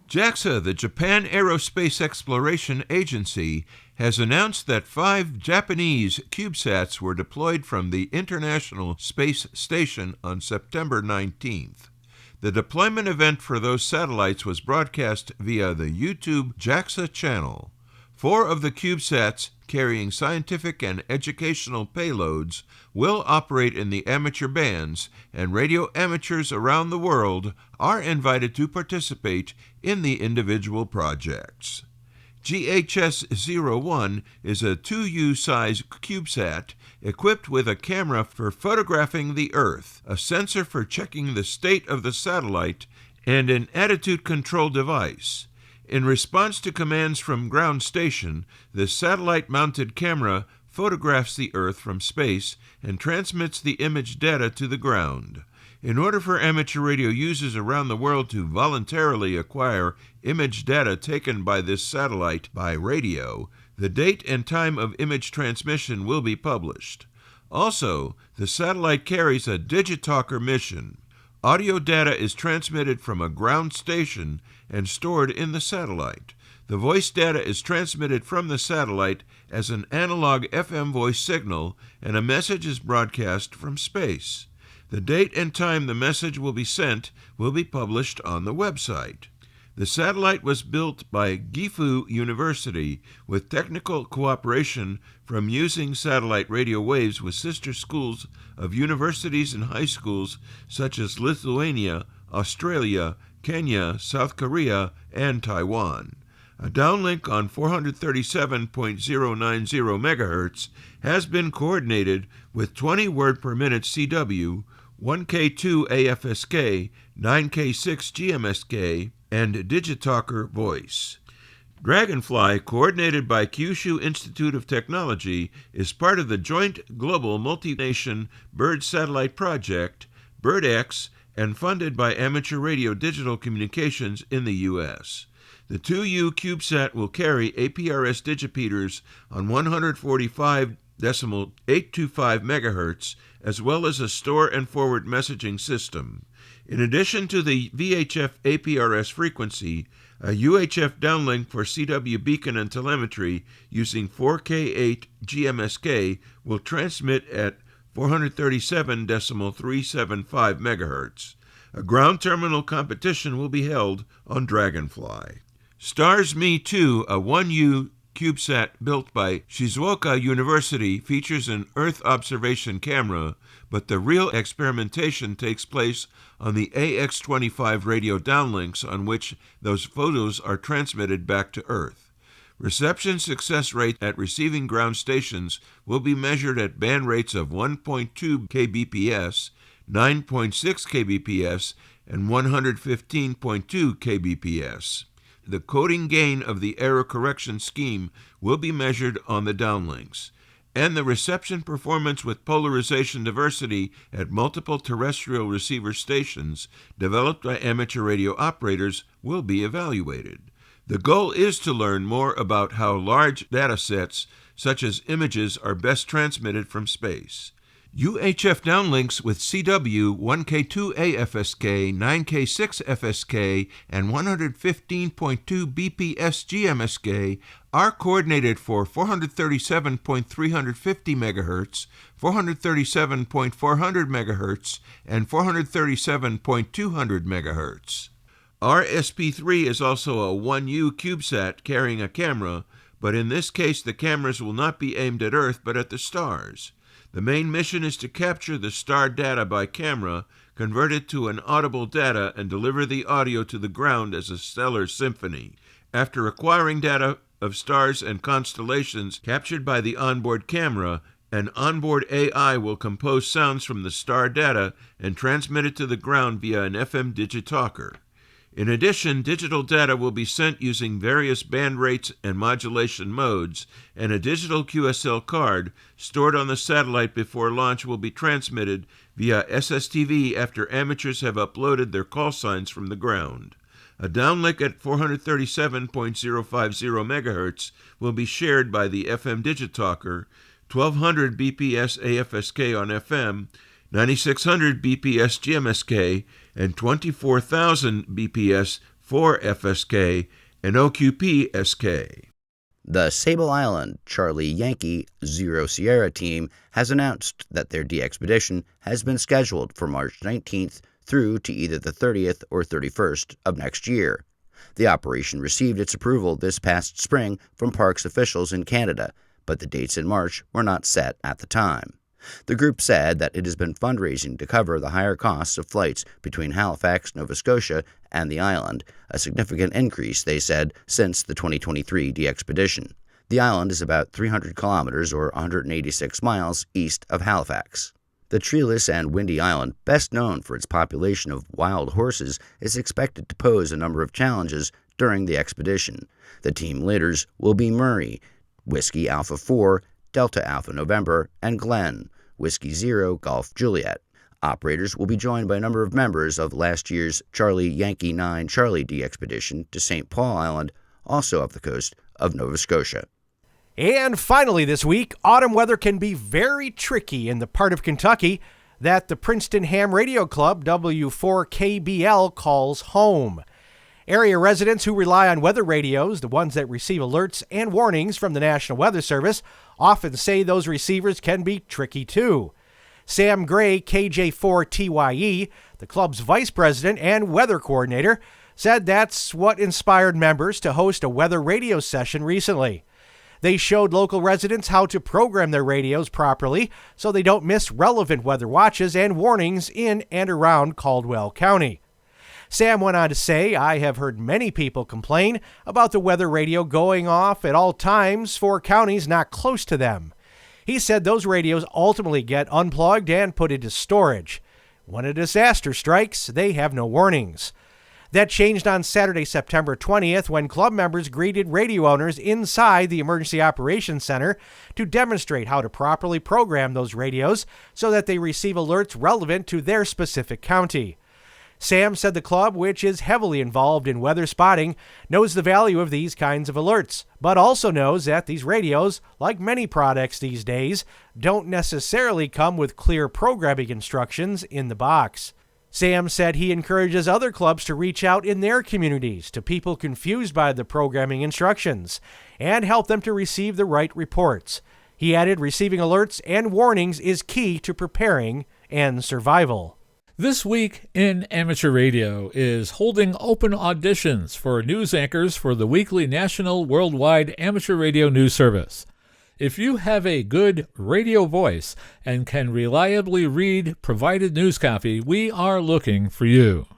JAXA, the Japan Aerospace Exploration Agency, has announced that 5 Japanese CubeSats were deployed from the International Space Station on September 19th. The deployment event for those satellites was broadcast via the YouTube JAXA channel. 4 of the CubeSats, carrying scientific and educational payloads, will operate in the amateur bands, and radio amateurs around the world are invited to participate in the individual projects. GHS-01 is a 2U-size CubeSat equipped with a camera for photographing the Earth, a sensor for checking the state of the satellite, and an attitude control device. In response to commands from ground station, the satellite-mounted camera photographs the Earth from space and transmits the image data to the ground. In order for amateur radio users around the world to voluntarily acquire image data taken by this satellite by radio, the date and time of image transmission will be published. Also, the satellite carries a Digitalker mission. Audio data is transmitted from a ground station and stored in the satellite. The voice data is transmitted from the satellite as an analog FM voice signal, and a message is broadcast from space. The date and time the message will be sent will be published on the website. The satellite was built by Gifu University with technical cooperation from using satellite radio waves with sister schools of universities and high schools such as Lithuania, Australia, Kenya, South Korea, and Taiwan. A downlink on 437.090 MHz has been coordinated with 20 word per minute CW, 1K2 AFSK, 9K6 GMSK, and Digitalker voice. Dragonfly, coordinated by Kyushu Institute of Technology, is part of the joint global multi-nation bird satellite project, BirdX, and funded by Amateur Radio Digital Communications in the U.S. The 2U CubeSat will carry APRS digipeaters on 145.825 MHz, as well as a store and forward messaging system. In addition to the VHF APRS frequency, a UHF downlink for CW beacon and telemetry using 4K8 GMSK will transmit at 437.375 MHz. A ground terminal competition will be held on Dragonfly. STARS Me 2, a 1U CubeSat built by Shizuoka University, features an Earth observation camera, but the real experimentation takes place on the AX-25 radio downlinks on which those photos are transmitted back to Earth. Reception success rate at receiving ground stations will be measured at band rates of 1.2 kbps, 9.6 kbps, and 115.2 kbps. The coding gain of the error correction scheme will be measured on the downlinks, and the reception performance with polarization diversity at multiple terrestrial receiver stations developed by amateur radio operators will be evaluated. The goal is to learn more about how large data sets, such as images, are best transmitted from space. UHF downlinks with CW 1K2A FSK, 9K6 FSK, and 115.2 BPS GMSK are coordinated for 437.350 MHz, 437.400 MHz, and 437.200 MHz. RSP3 is also a 1U CubeSat carrying a camera, but in this case the cameras will not be aimed at Earth but at the stars. The main mission is to capture the star data by camera, convert it to an audible data, and deliver the audio to the ground as a stellar symphony. After acquiring data of stars and constellations captured by the onboard camera, an onboard AI will compose sounds from the star data and transmit it to the ground via an FM digitalker. In addition, digital data will be sent using various band rates and modulation modes, and a digital QSL card stored on the satellite before launch will be transmitted via SSTV after amateurs have uploaded their call signs from the ground. A downlink at 437.050 MHz will be shared by the FM digitalker, 1200 BPS AFSK on FM, 9600 BPS GMSK, and 24,000 BPS 4FSK and OQP SK. The Sable Island Charlie Yankee 0 Sierra team has announced that their de-expedition has been scheduled for March 19th through to either the 30th or 31st of next year. The operation received its approval this past spring from parks officials in Canada, but the dates in March were not set at the time. The group said that it has been fundraising to cover the higher costs of flights between Halifax, Nova Scotia, and the island, a significant increase, they said, since the 2023 de-expedition. The island is about 300 kilometers or 186 miles east of Halifax. The treeless and windy island, best known for its population of wild horses, is expected to pose a number of challenges during the expedition. The team leaders will be Murray, Whiskey Alpha 4, Delta Alpha November, and Glenn, Whiskey Zero Golf Juliet. Operators will be joined by a number of members of last year's Charlie Yankee 9 Charlie de-expedition to St. Paul Island, also off the coast of Nova Scotia. And finally this week, autumn weather can be very tricky in the part of Kentucky that the Princeton Ham Radio Club, W4KBL, calls home. Area residents who rely on weather radios, the ones that receive alerts and warnings from the National Weather Service, often say those receivers can be tricky too. Sam Gray, KJ4TYE, the club's vice president and weather coordinator, said that's what inspired members to host a weather radio session recently. They showed local residents how to program their radios properly so they don't miss relevant weather watches and warnings in and around Caldwell County. Sam went on to say, I have heard many people complain about the weather radio going off at all times for counties not close to them. He said those radios ultimately get unplugged and put into storage. When a disaster strikes, they have no warnings. That changed on Saturday, September 20th, when club members greeted radio owners inside the Emergency Operations Center to demonstrate how to properly program those radios so that they receive alerts relevant to their specific county. Sam said the club, which is heavily involved in weather spotting, knows the value of these kinds of alerts, but also knows that these radios, like many products these days, don't necessarily come with clear programming instructions in the box. Sam said he encourages other clubs to reach out in their communities to people confused by the programming instructions and help them to receive the right reports. He added receiving alerts and warnings is key to preparing and survival. This Week in Amateur Radio is holding open auditions for news anchors for the weekly national worldwide amateur radio news service. If you have a good radio voice and can reliably read provided news copy, we are looking for you.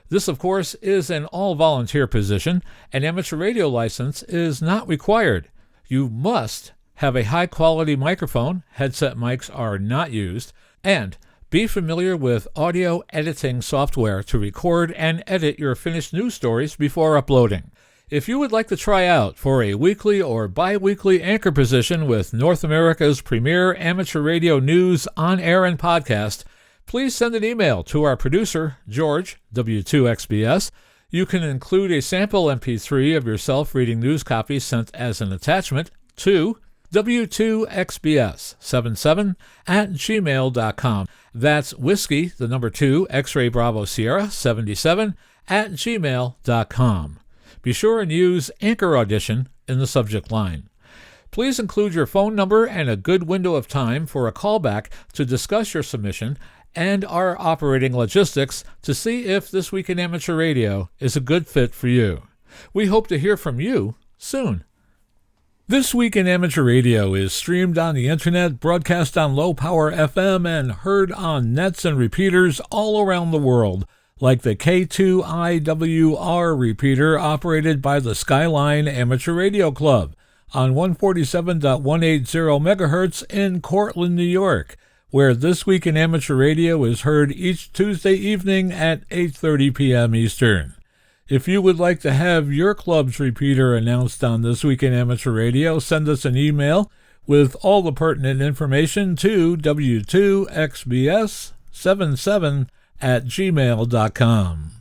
This, of course, is an all-volunteer position. An amateur radio license is not required. You must have a high-quality microphone, headset mics are not used, and be familiar with audio editing software to record and edit your finished news stories before uploading. If you would like to try out for a weekly or bi-weekly anchor position with North America's premier amateur radio news on air and podcast, please send an email to our producer, George, W2XBS. You can include a sample MP3 of yourself reading news copies sent as an attachment to w2xbs77@gmail.com. That's whiskey, the number 2, X-ray Bravo Sierra 77@gmail.com. Be sure and use Anchor Audition in the subject line. Please include your phone number and a good window of time for a callback to discuss your submission and our operating logistics to see if This Week in Amateur Radio is a good fit for you. We hope to hear from you soon. This Week in Amateur Radio is streamed on the internet, broadcast on low-power FM, and heard on nets and repeaters all around the world, like the K2IWR repeater operated by the Skyline Amateur Radio Club on 147.180 MHz in Cortland, New York, where This Week in Amateur Radio is heard each Tuesday evening at 8:30 p.m. Eastern. If you would like to have your club's repeater announced on This Week in Amateur Radio, send us an email with all the pertinent information to w2xbs77@gmail.com.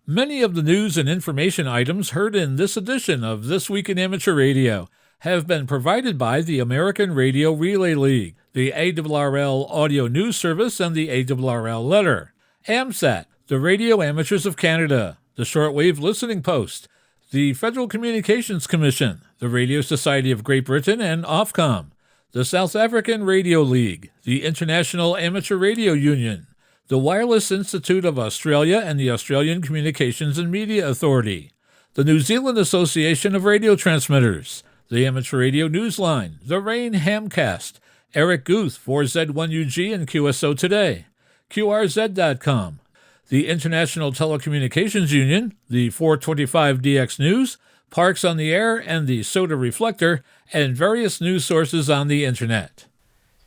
Many of the news and information items heard in this edition of This Week in Amateur Radio have been provided by the American Radio Relay League, the ARRL Audio News Service, and the ARRL Letter, AMSAT, the Radio Amateurs of Canada, the Shortwave Listening Post, the Federal Communications Commission, the Radio Society of Great Britain, and Ofcom, the South African Radio League, the International Amateur Radio Union, the Wireless Institute of Australia and the Australian Communications and Media Authority, the New Zealand Association of Radio Transmitters, the Amateur Radio Newsline, the Rain Hamcast, Eric Guth, 4Z1UG and QSO Today, QRZ.com, the International Telecommunications Union, the 425DX News, Parks on the Air, and the Soda Reflector, and various news sources on the Internet.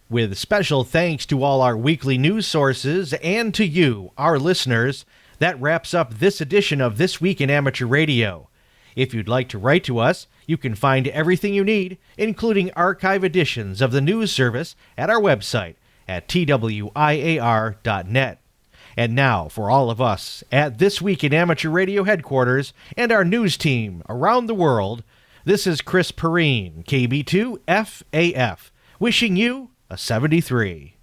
With special thanks to all our weekly news sources and to you, our listeners, that wraps up this edition of This Week in Amateur Radio. If you'd like to write to us, you can find everything you need, including archive editions of the news service, at our website at twiar.net. And now, for all of us at This Week in Amateur Radio headquarters and our news team around the world, this is Chris Perrine, KB2FAF, wishing you a 73.